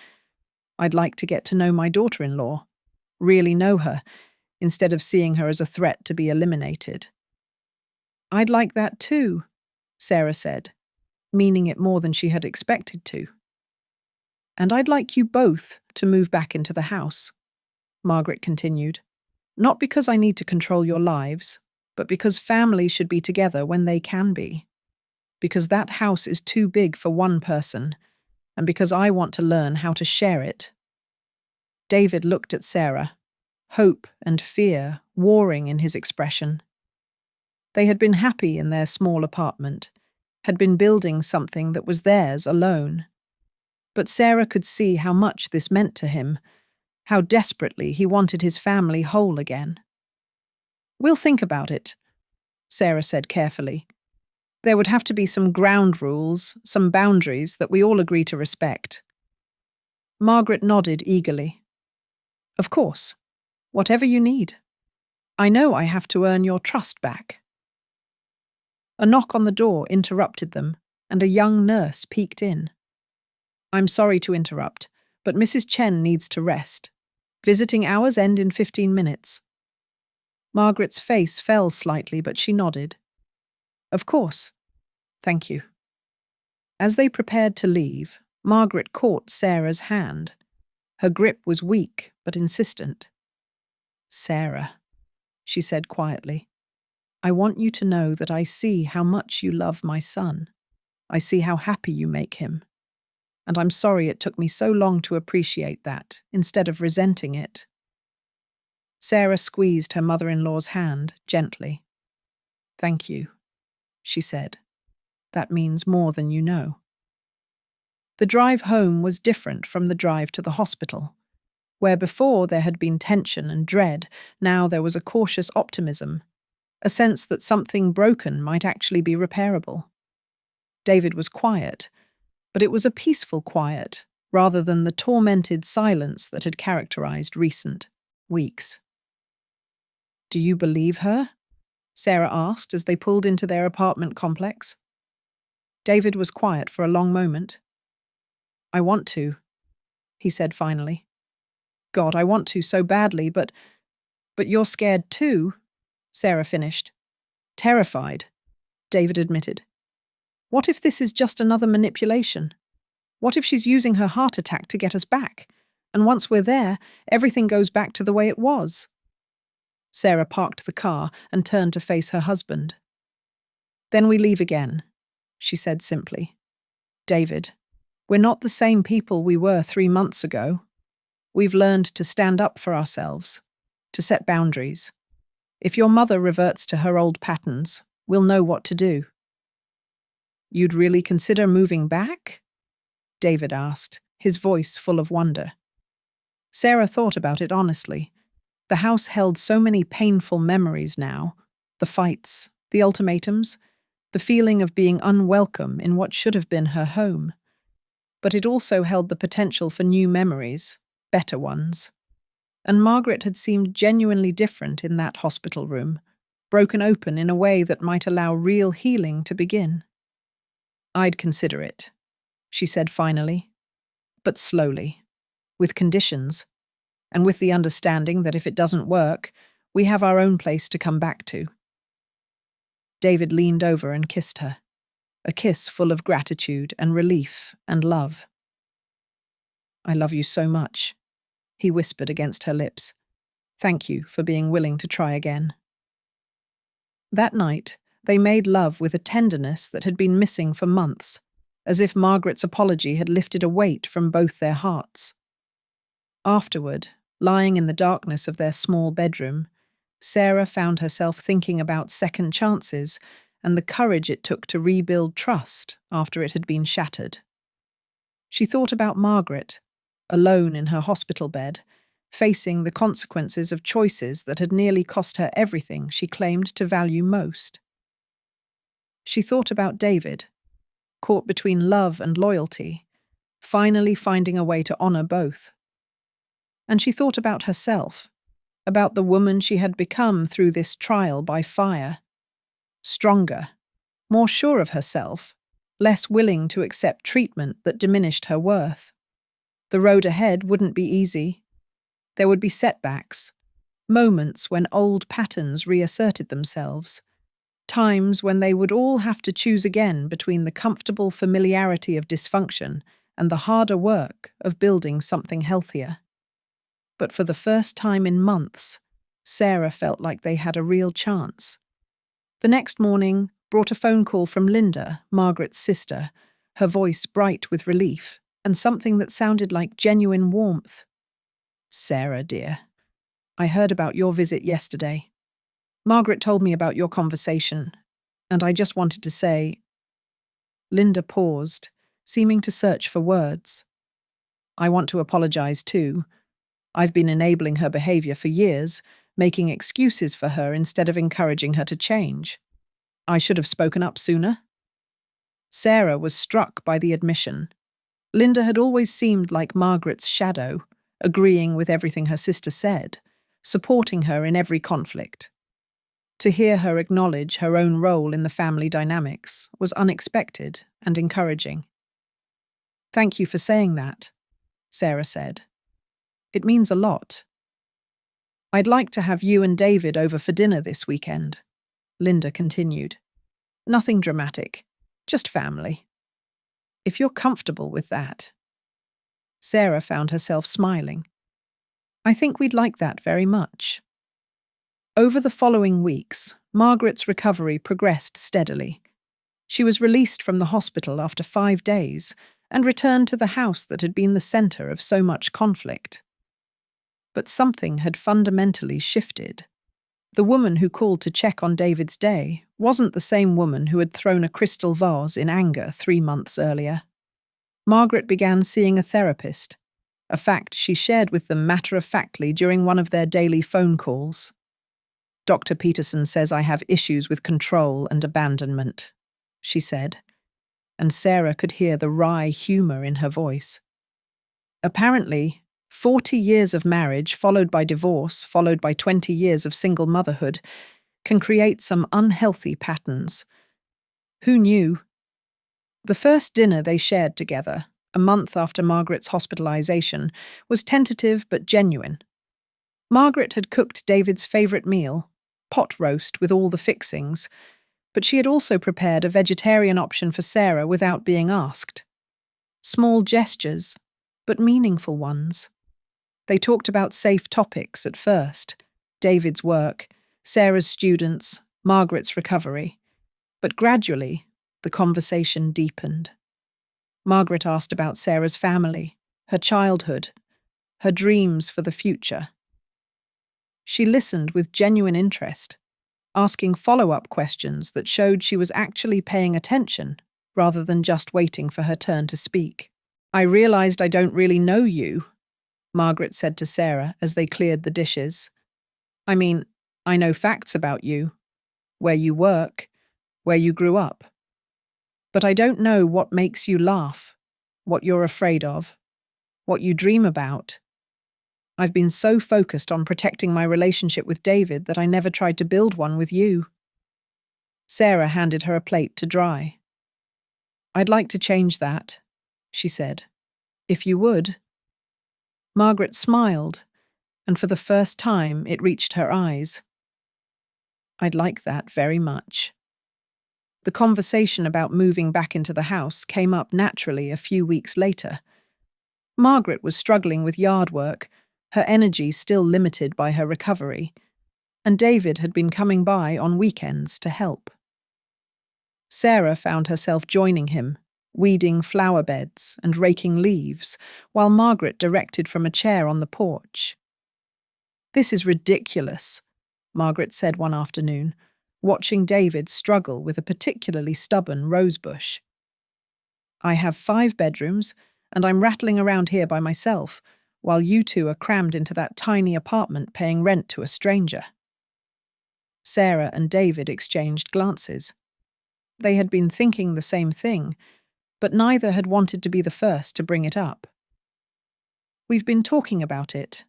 I'd like to get to know my daughter-in-law, really know her, instead of seeing her as a threat to be eliminated. I'd like that too, Sarah said, meaning it more than she had expected to. And I'd like you both to move back into the house, Margaret continued. Not because I need to control your lives, but because family should be together when they can be. Because that house is too big for one person, and because I want to learn how to share it. David looked at Sarah, hope and fear warring in his expression. They had been happy in their small apartment, had been building something that was theirs alone. But Sarah could see how much this meant to him, how desperately he wanted his family whole again. We'll think about it, Sarah said carefully. There would have to be some ground rules, some boundaries that we all agree to respect. Margaret nodded eagerly. Of course, whatever you need. I know I have to earn your trust back. A knock on the door interrupted them, and a young nurse peeked in. I'm sorry to interrupt, but Mrs. Chen needs to rest. Visiting hours end in 15 minutes. Margaret's face fell slightly, but she nodded. Of course. Thank you. As they prepared to leave, Margaret caught Sarah's hand. Her grip was weak, but insistent. Sarah, she said quietly, I want you to know that I see how much you love my son. I see how happy you make him. And I'm sorry it took me so long to appreciate that, instead of resenting it. Sarah squeezed her mother-in-law's hand gently. Thank you, she said. That means more than you know. The drive home was different from the drive to the hospital. Where before there had been tension and dread, now there was a cautious optimism, a sense that something broken might actually be repairable. David was quiet, but it was a peaceful quiet, rather than the tormented silence that had characterized recent weeks. Do you believe her? Sarah asked as they pulled into their apartment complex. David was quiet for a long moment. I want to, he said finally. God, I want to so badly, but you're scared too, Sarah finished. Terrified, David admitted. What if this is just another manipulation? What if she's using her heart attack to get us back? And once we're there, everything goes back to the way it was. Sarah parked the car and turned to face her husband. Then we leave again, she said simply. David, we're not the same people we were 3 months ago. We've learned to stand up for ourselves, to set boundaries. If your mother reverts to her old patterns, we'll know what to do. You'd really consider moving back? David asked, his voice full of wonder. Sarah thought about it honestly. The house held so many painful memories now, the fights, the ultimatums, the feeling of being unwelcome in what should have been her home. But it also held the potential for new memories, better ones. And Margaret had seemed genuinely different in that hospital room, broken open in a way that might allow real healing to begin. "I'd consider it," she said finally, but slowly, with conditions, and with the understanding that if it doesn't work, we have our own place to come back to. David leaned over and kissed her, a kiss full of gratitude and relief and love. "I love you so much," he whispered against her lips. "Thank you for being willing to try again." That night, they made love with a tenderness that had been missing for months, as if Margaret's apology had lifted a weight from both their hearts. Afterward, lying in the darkness of their small bedroom, Sarah found herself thinking about second chances and the courage it took to rebuild trust after it had been shattered. She thought about Margaret, alone in her hospital bed, facing the consequences of choices that had nearly cost her everything she claimed to value most. She thought about David, caught between love and loyalty, finally finding a way to honor both. And she thought about herself, about the woman she had become through this trial by fire. Stronger, more sure of herself, less willing to accept treatment that diminished her worth. The road ahead wouldn't be easy. There would be setbacks, moments when old patterns reasserted themselves, times when they would all have to choose again between the comfortable familiarity of dysfunction and the harder work of building something healthier. But for the first time in months, Sarah felt like they had a real chance. The next morning brought a phone call from Linda, Margaret's sister, her voice bright with relief and something that sounded like genuine warmth. "Sarah, dear, I heard about your visit yesterday. Margaret told me about your conversation, and I just wanted to say—" Linda paused, seeming to search for words. "I want to apologize too. I've been enabling her behavior for years, making excuses for her instead of encouraging her to change. I should have spoken up sooner." Sarah was struck by the admission. Linda had always seemed like Margaret's shadow, agreeing with everything her sister said, supporting her in every conflict. To hear her acknowledge her own role in the family dynamics was unexpected and encouraging. "Thank you for saying that," Sarah said. "It means a lot." "I'd like to have you and David over for dinner this weekend," Linda continued. "Nothing dramatic, just family. If you're comfortable with that." Sarah found herself smiling. "I think we'd like that very much." Over the following weeks, Margaret's recovery progressed steadily. She was released from the hospital after 5 days and returned to the house that had been the center of so much conflict. But something had fundamentally shifted. The woman who called to check on David's day wasn't the same woman who had thrown a crystal vase in anger 3 months earlier. Margaret began seeing a therapist, a fact she shared with them matter-of-factly during one of their daily phone calls. "Dr. Peterson says I have issues with control and abandonment," she said, and Sarah could hear the wry humor in her voice. Apparently, 40 years of marriage followed by divorce, followed by 20 years of single motherhood, can create some unhealthy patterns. Who knew? The first dinner they shared together, a month after Margaret's hospitalization, was tentative but genuine. Margaret had cooked David's favorite meal, pot roast with all the fixings, but she had also prepared a vegetarian option for Sarah without being asked. Small gestures, but meaningful ones. They talked about safe topics at first: David's work, Sarah's students, Margaret's recovery. But gradually, the conversation deepened. Margaret asked about Sarah's family, her childhood, her dreams for the future. She listened with genuine interest, asking follow-up questions that showed she was actually paying attention rather than just waiting for her turn to speak. "I realized I don't really know you," Margaret said to Sarah as they cleared the dishes. "I mean, I know facts about you, where you work, where you grew up. But I don't know what makes you laugh, what you're afraid of, what you dream about. I've been so focused on protecting my relationship with David that I never tried to build one with you. Sarah handed her a plate to dry. I'd like to change that, she said. If you would. Margaret smiled, and for the first time it reached her eyes. I'd like that very much. The conversation about moving back into the house came up naturally a few weeks later. Margaret was struggling with yard work, her energy still limited by her recovery, and David had been coming by on weekends to help. Sarah found herself joining him, weeding flower beds and raking leaves, while Margaret directed from a chair on the porch. "This is ridiculous," Margaret said one afternoon, watching David struggle with a particularly stubborn rosebush. "I have 5 bedrooms, and I'm rattling around here by myself, while you two are crammed into that tiny apartment paying rent to a stranger." Sarah and David exchanged glances. They had been thinking the same thing, but neither had wanted to be the first to bring it up. "We've been talking about it,"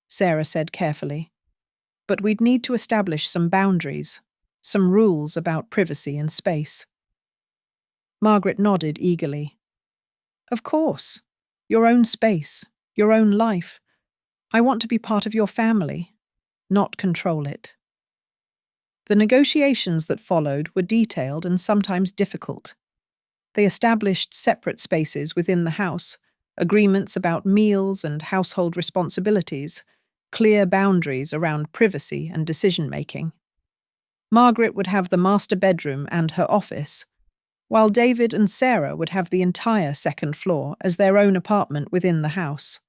Sarah said carefully, "but we'd need to establish some boundaries, some rules about privacy and space." Margaret nodded eagerly. "Of course. Your own space, your own life. I want to be part of your family, not control it." The negotiations that followed were detailed and sometimes difficult. They established separate spaces within the house, agreements about meals and household responsibilities, clear boundaries around privacy and decision-making. Margaret would have the master bedroom and her office, while David and Sarah would have the entire second floor as their own apartment within the house.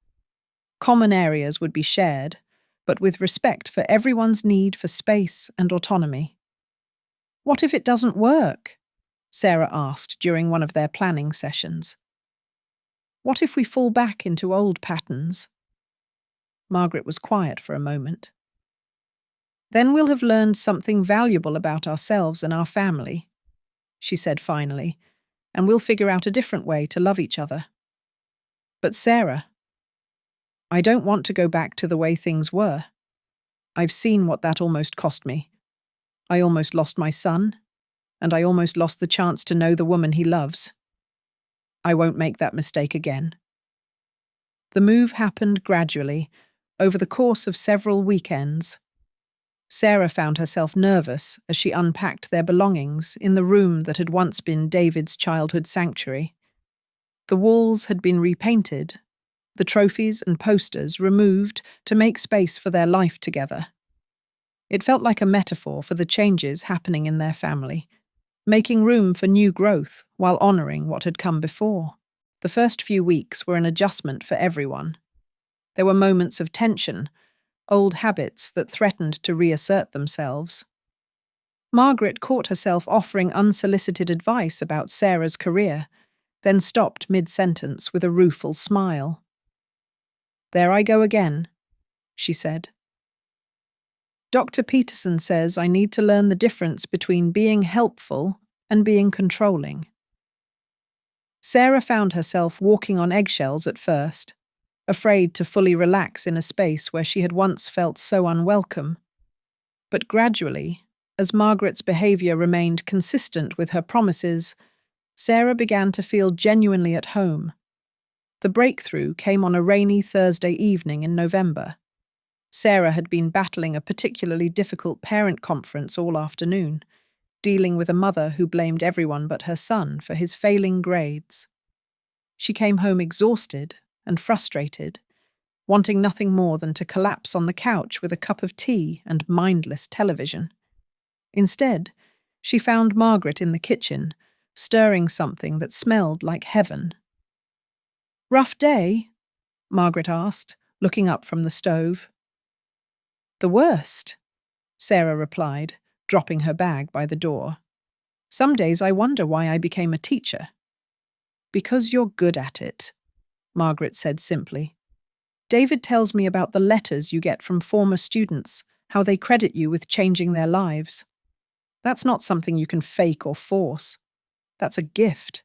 Common areas would be shared, but with respect for everyone's need for space and autonomy. "What if it doesn't work?" Sarah asked during one of their planning sessions. "What if we fall back into old patterns?" Margaret was quiet for a moment. "Then we'll have learned something valuable about ourselves and our family," she said finally, "and we'll figure out a different way to love each other." "But Sarah, I don't want to go back to the way things were. I've seen what that almost cost me. I almost lost my son, and I almost lost the chance to know the woman he loves. I won't make that mistake again." The move happened gradually, over the course of several weekends. Sarah found herself nervous as she unpacked their belongings in the room that had once been David's childhood sanctuary. The walls had been repainted, the trophies and posters removed to make space for their life together. It felt like a metaphor for the changes happening in their family, making room for new growth while honouring what had come before. The first few weeks were an adjustment for everyone. There were moments of tension, old habits that threatened to reassert themselves. Margaret caught herself offering unsolicited advice about Sarah's career, then stopped mid-sentence with a rueful smile. "There I go again," she said. "Dr. Peterson says I need to learn the difference between being helpful and being controlling." Sarah found herself walking on eggshells at first, afraid to fully relax in a space where she had once felt so unwelcome. But gradually, as Margaret's behaviour remained consistent with her promises, Sarah began to feel genuinely at home. The breakthrough came on a rainy Thursday evening in November. Sarah had been battling a particularly difficult parent conference all afternoon, dealing with a mother who blamed everyone but her son for his failing grades. She came home exhausted and frustrated, wanting nothing more than to collapse on the couch with a cup of tea and mindless television. Instead, she found Margaret in the kitchen, stirring something that smelled like heaven. "Rough day?" Margaret asked, looking up from the stove. "The worst," Sarah replied, dropping her bag by the door. "Some days I wonder why I became a teacher." "Because you're good at it," Margaret said simply. "David tells me about the letters you get from former students, how they credit you with changing their lives. That's not something you can fake or force. That's a gift."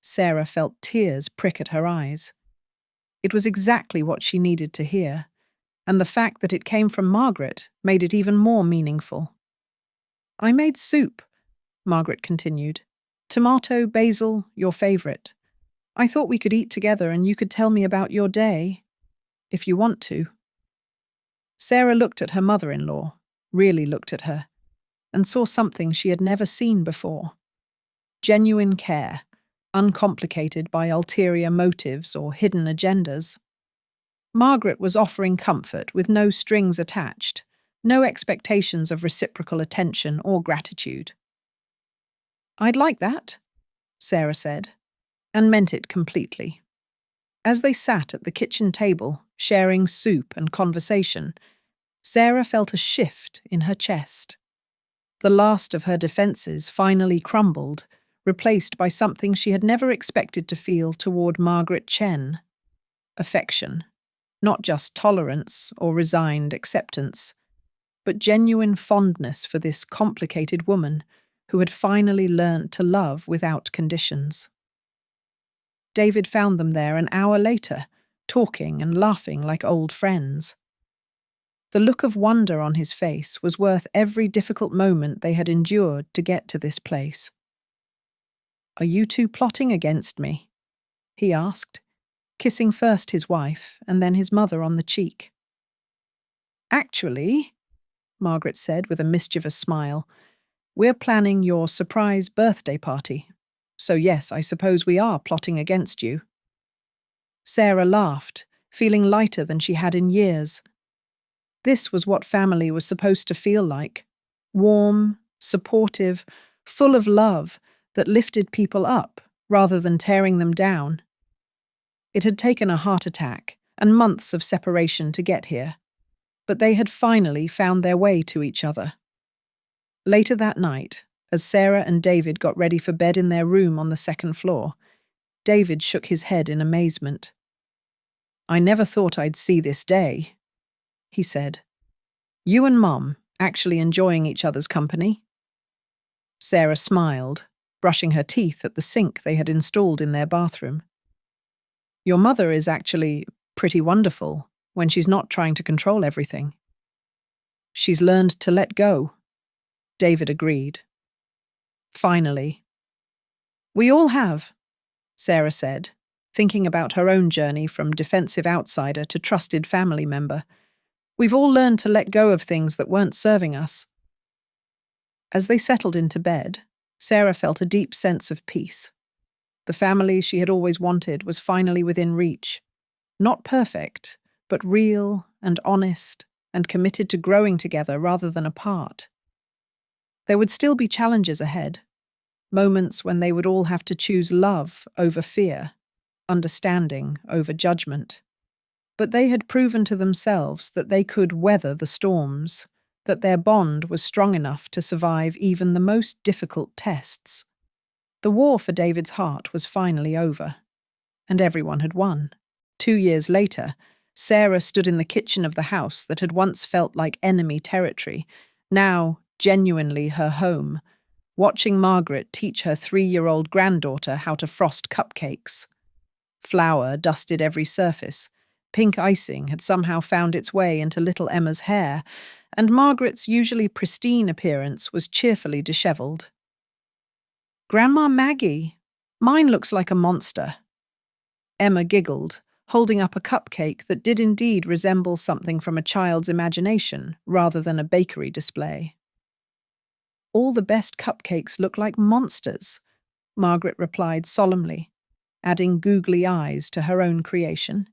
Sarah felt tears prick at her eyes. It was exactly what she needed to hear, and the fact that it came from Margaret made it even more meaningful. "I made soup," Margaret continued. "Tomato, basil, your favorite. I thought we could eat together and you could tell me about your day, if you want to." Sarah looked at her mother-in-law, really looked at her, and saw something she had never seen before. Genuine care, uncomplicated by ulterior motives or hidden agendas. Margaret was offering comfort with no strings attached, no expectations of reciprocal attention or gratitude. "I'd like that," Sarah said, and meant it completely. As they sat at the kitchen table, sharing soup and conversation, Sarah felt a shift in her chest. The last of her defenses finally crumbled, replaced by something she had never expected to feel toward Margaret Chen. Affection. Not just tolerance or resigned acceptance, but genuine fondness for this complicated woman who had finally learned to love without conditions. David found them there an hour later, talking and laughing like old friends. The look of wonder on his face was worth every difficult moment they had endured to get to this place. "Are you two plotting against me?" he asked, kissing first his wife and then his mother on the cheek. "Actually," Margaret said with a mischievous smile, "we're planning your surprise birthday party. So yes, I suppose we are plotting against you." Sarah laughed, feeling lighter than she had in years. This was what family was supposed to feel like. Warm, supportive, full of love that lifted people up rather than tearing them down. It had taken a heart attack and months of separation to get here, but they had finally found their way to each other. Later that night, as Sarah and David got ready for bed in their room on the second floor, David shook his head in amazement. "I never thought I'd see this day," he said. "You and Mum actually enjoying each other's company?" Sarah smiled, brushing her teeth at the sink they had installed in their bathroom. "Your mother is actually pretty wonderful when she's not trying to control everything." "She's learned to let go," David agreed. "Finally." "We all have," Sarah said, thinking about her own journey from defensive outsider to trusted family member. "We've all learned to let go of things that weren't serving us." As they settled into bed, Sarah felt a deep sense of peace. The family she had always wanted was finally within reach. Not perfect, but real and honest and committed to growing together rather than apart. There would still be challenges ahead, moments when they would all have to choose love over fear, understanding over judgment. But they had proven to themselves that they could weather the storms, that their bond was strong enough to survive even the most difficult tests. The war for David's heart was finally over, and everyone had won. 2 years later, Sarah stood in the kitchen of the house that had once felt like enemy territory, now genuinely her home, watching Margaret teach her 3-year-old granddaughter how to frost cupcakes. Flour dusted every surface. Pink icing had somehow found its way into little Emma's hair, and Margaret's usually pristine appearance was cheerfully dishevelled. "Grandma Maggie, mine looks like a monster." Emma giggled, holding up a cupcake that did indeed resemble something from a child's imagination rather than a bakery display. "All the best cupcakes look like monsters," Margaret replied solemnly, adding googly eyes to her own creation.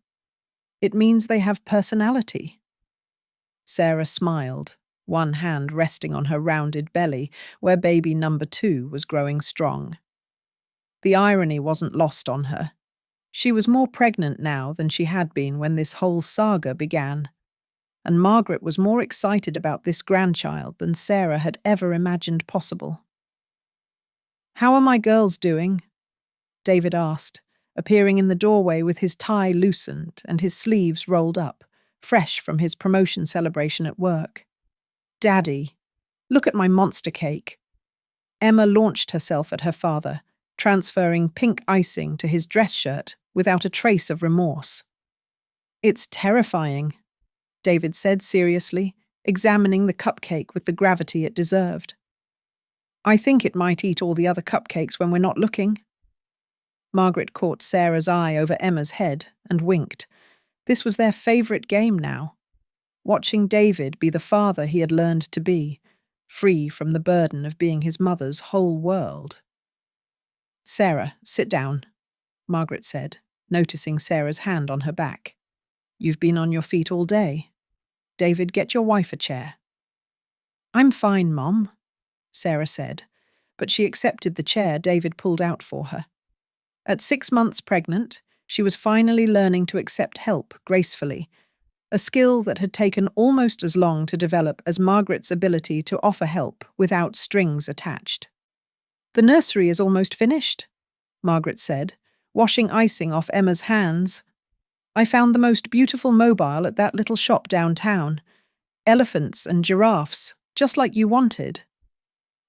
"It means they have personality." Sarah smiled, one hand resting on her rounded belly, where baby number 2 was growing strong. The irony wasn't lost on her. She was more pregnant now than she had been when this whole saga began, and Margaret was more excited about this grandchild than Sarah had ever imagined possible. "How are my girls doing?" David asked, appearing in the doorway with his tie loosened and his sleeves rolled up, fresh from his promotion celebration at work. "Daddy, look at my monster cake." Emma launched herself at her father, transferring pink icing to his dress shirt without a trace of remorse. It's terrifying, David said seriously, examining the cupcake with the gravity it deserved. I think it might eat all the other cupcakes when we're not looking. Margaret caught Sarah's eye over Emma's head and winked. This was their favourite game now, watching David be the father he had learned to be, free from the burden of being his mother's whole world. Sarah, sit down, Margaret said, noticing Sarah's hand on her back. You've been on your feet all day. David, get your wife a chair. I'm fine, Mom, Sarah said, but she accepted the chair David pulled out for her. At 6 months pregnant, she was finally learning to accept help gracefully, a skill that had taken almost as long to develop as Margaret's ability to offer help without strings attached. The nursery is almost finished, Margaret said, washing icing off Emma's hands. I found the most beautiful mobile at that little shop downtown. Elephants and giraffes, just like you wanted.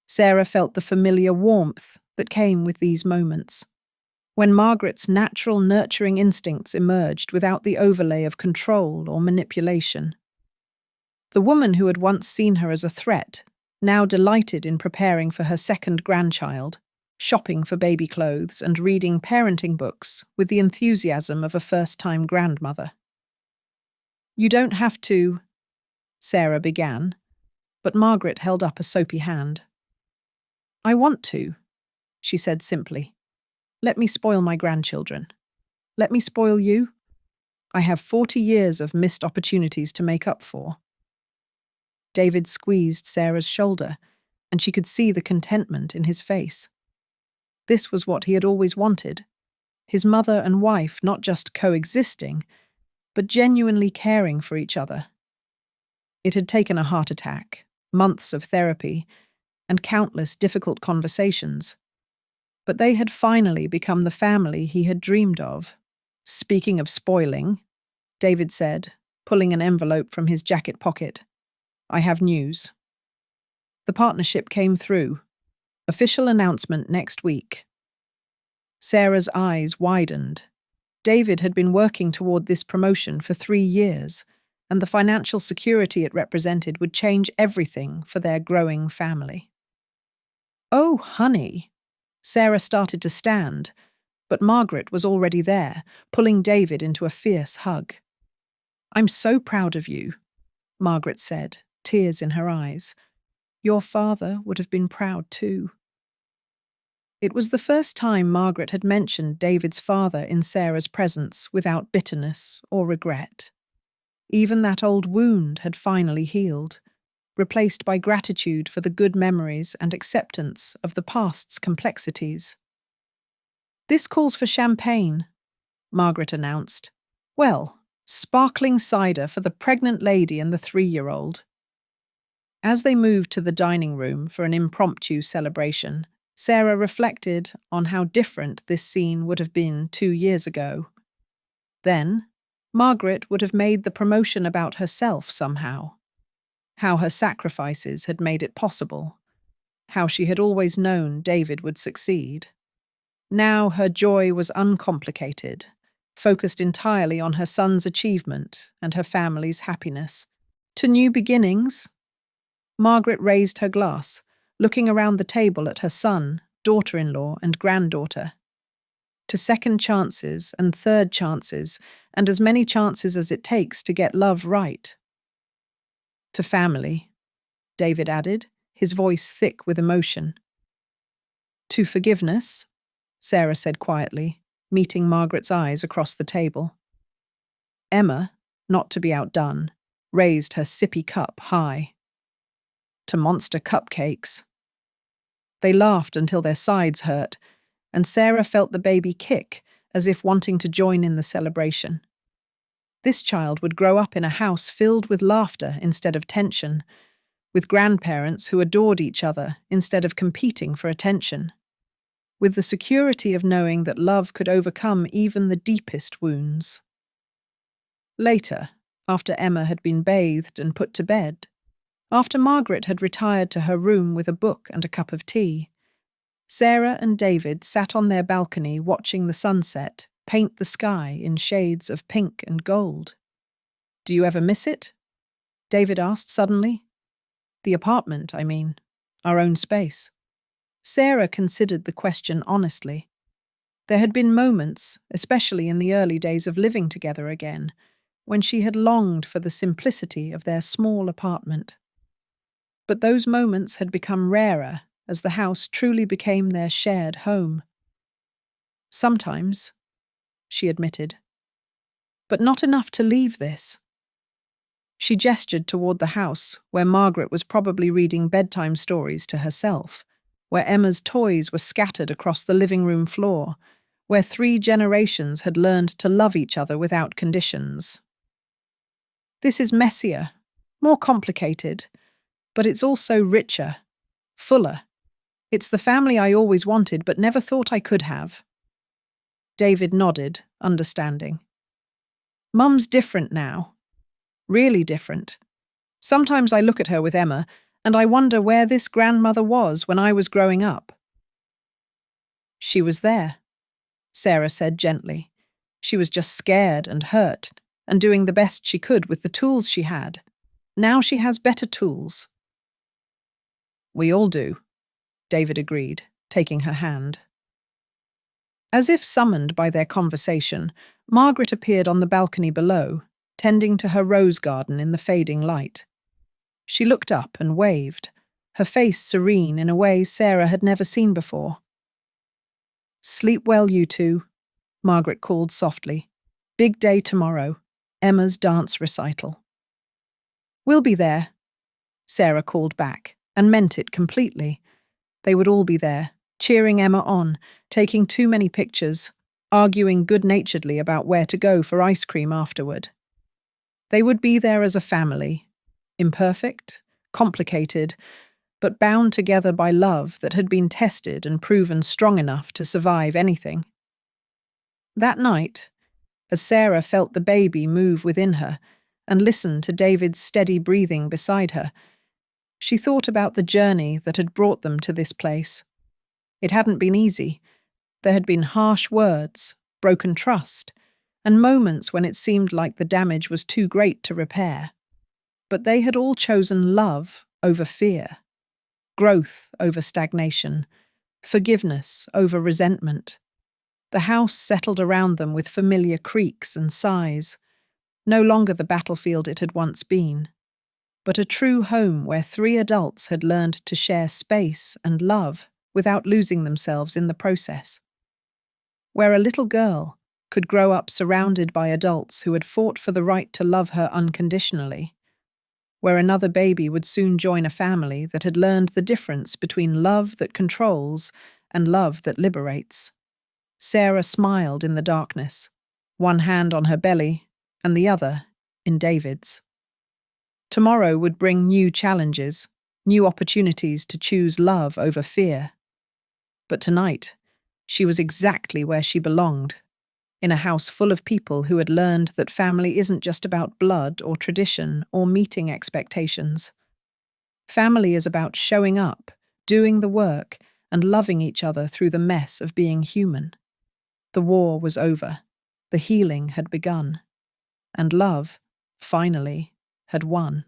Sarah felt the familiar warmth that came with these moments, when Margaret's natural nurturing instincts emerged without the overlay of control or manipulation. The woman who had once seen her as a threat now delighted in preparing for her second grandchild, shopping for baby clothes and reading parenting books with the enthusiasm of a first-time grandmother. You don't have to, Sarah began, but Margaret held up a soapy hand. I want to, she said simply. Let me spoil my grandchildren. Let me spoil you. I have 40 years of missed opportunities to make up for. David squeezed Sarah's shoulder, and she could see the contentment in his face. This was what he had always wanted. His mother and wife not just coexisting, but genuinely caring for each other. It had taken a heart attack, months of therapy, and countless difficult conversations. But they had finally become the family he had dreamed of. Speaking of spoiling, David said, pulling an envelope from his jacket pocket, I have news. The partnership came through. Official announcement next week. Sarah's eyes widened. David had been working toward this promotion for 3 years, and the financial security it represented would change everything for their growing family. Oh, honey. Sarah started to stand, but Margaret was already there, pulling David into a fierce hug. I'm so proud of you, Margaret said, tears in her eyes. Your father would have been proud too. It was the first time Margaret had mentioned David's father in Sarah's presence without bitterness or regret. Even that old wound had finally healed, replaced by gratitude for the good memories and acceptance of the past's complexities. This calls for champagne, Margaret announced. Well, sparkling cider for the pregnant lady and the 3-year-old. As they moved to the dining room for an impromptu celebration, Sarah reflected on how different this scene would have been 2 years ago. Then, Margaret would have made the promotion about herself somehow. How her sacrifices had made it possible. How she had always known David would succeed. Now her joy was uncomplicated, focused entirely on her son's achievement and her family's happiness. To new beginnings? Margaret raised her glass, looking around the table at her son, daughter-in-law, and granddaughter. To second chances and third chances, and as many chances as it takes to get love right. To family, David added, his voice thick with emotion. To forgiveness, Sarah said quietly, meeting Margaret's eyes across the table. Emma, not to be outdone, raised her sippy cup high. To monster cupcakes. They laughed until their sides hurt, and Sarah felt the baby kick, as if wanting to join in the celebration. This child would grow up in a house filled with laughter instead of tension, with grandparents who adored each other instead of competing for attention, with the security of knowing that love could overcome even the deepest wounds. Later, after Emma had been bathed and put to bed, after Margaret had retired to her room with a book and a cup of tea, Sarah and David sat on their balcony watching the sunset paint the sky in shades of pink and gold. Do you ever miss it? David asked suddenly. The apartment, I mean. Our own space. Sarah considered the question honestly. There had been moments, especially in the early days of living together again, when she had longed for the simplicity of their small apartment. But those moments had become rarer as the house truly became their shared home. Sometimes, she admitted, but not enough to leave this. She gestured toward the house, where Margaret was probably reading bedtime stories to herself, where Emma's toys were scattered across the living room floor, where 3 generations had learned to love each other without conditions. This is messier, more complicated, but it's also richer, fuller. It's the family I always wanted but never thought I could have. David nodded, understanding. Mum's different now. Really different. Sometimes I look at her with Emma, and I wonder where this grandmother was when I was growing up. She was there, Sarah said gently. She was just scared and hurt, and doing the best she could with the tools she had. Now she has better tools. We all do, David agreed, taking her hand. As if summoned by their conversation, Margaret appeared on the balcony below, tending to her rose garden in the fading light. She looked up and waved, her face serene in a way Sarah had never seen before. Sleep well, you two, Margaret called softly. Big day tomorrow, Emma's dance recital. We'll be there, Sarah called back, and meant it completely. They would all be there, cheering Emma on, taking too many pictures, arguing good-naturedly about where to go for ice cream afterward. They would be there as a family, imperfect, complicated, but bound together by love that had been tested and proven strong enough to survive anything. That night, as Sarah felt the baby move within her and listened to David's steady breathing beside her, she thought about the journey that had brought them to this place. It hadn't been easy. There had been harsh words, broken trust, and moments when it seemed like the damage was too great to repair. But they had all chosen love over fear, growth over stagnation, forgiveness over resentment. The house settled around them with familiar creaks and sighs, no longer the battlefield it had once been, but a true home where 3 adults had learned to share space and love without losing themselves in the process. Where a little girl could grow up surrounded by adults who had fought for the right to love her unconditionally, where another baby would soon join a family that had learned the difference between love that controls and love that liberates. Sarah smiled in the darkness, one hand on her belly and the other in David's. Tomorrow would bring new challenges, new opportunities to choose love over fear. But tonight, she was exactly where she belonged, in a house full of people who had learned that family isn't just about blood or tradition or meeting expectations. Family is about showing up, doing the work, and loving each other through the mess of being human. The war was over, the healing had begun, and love, finally, had won.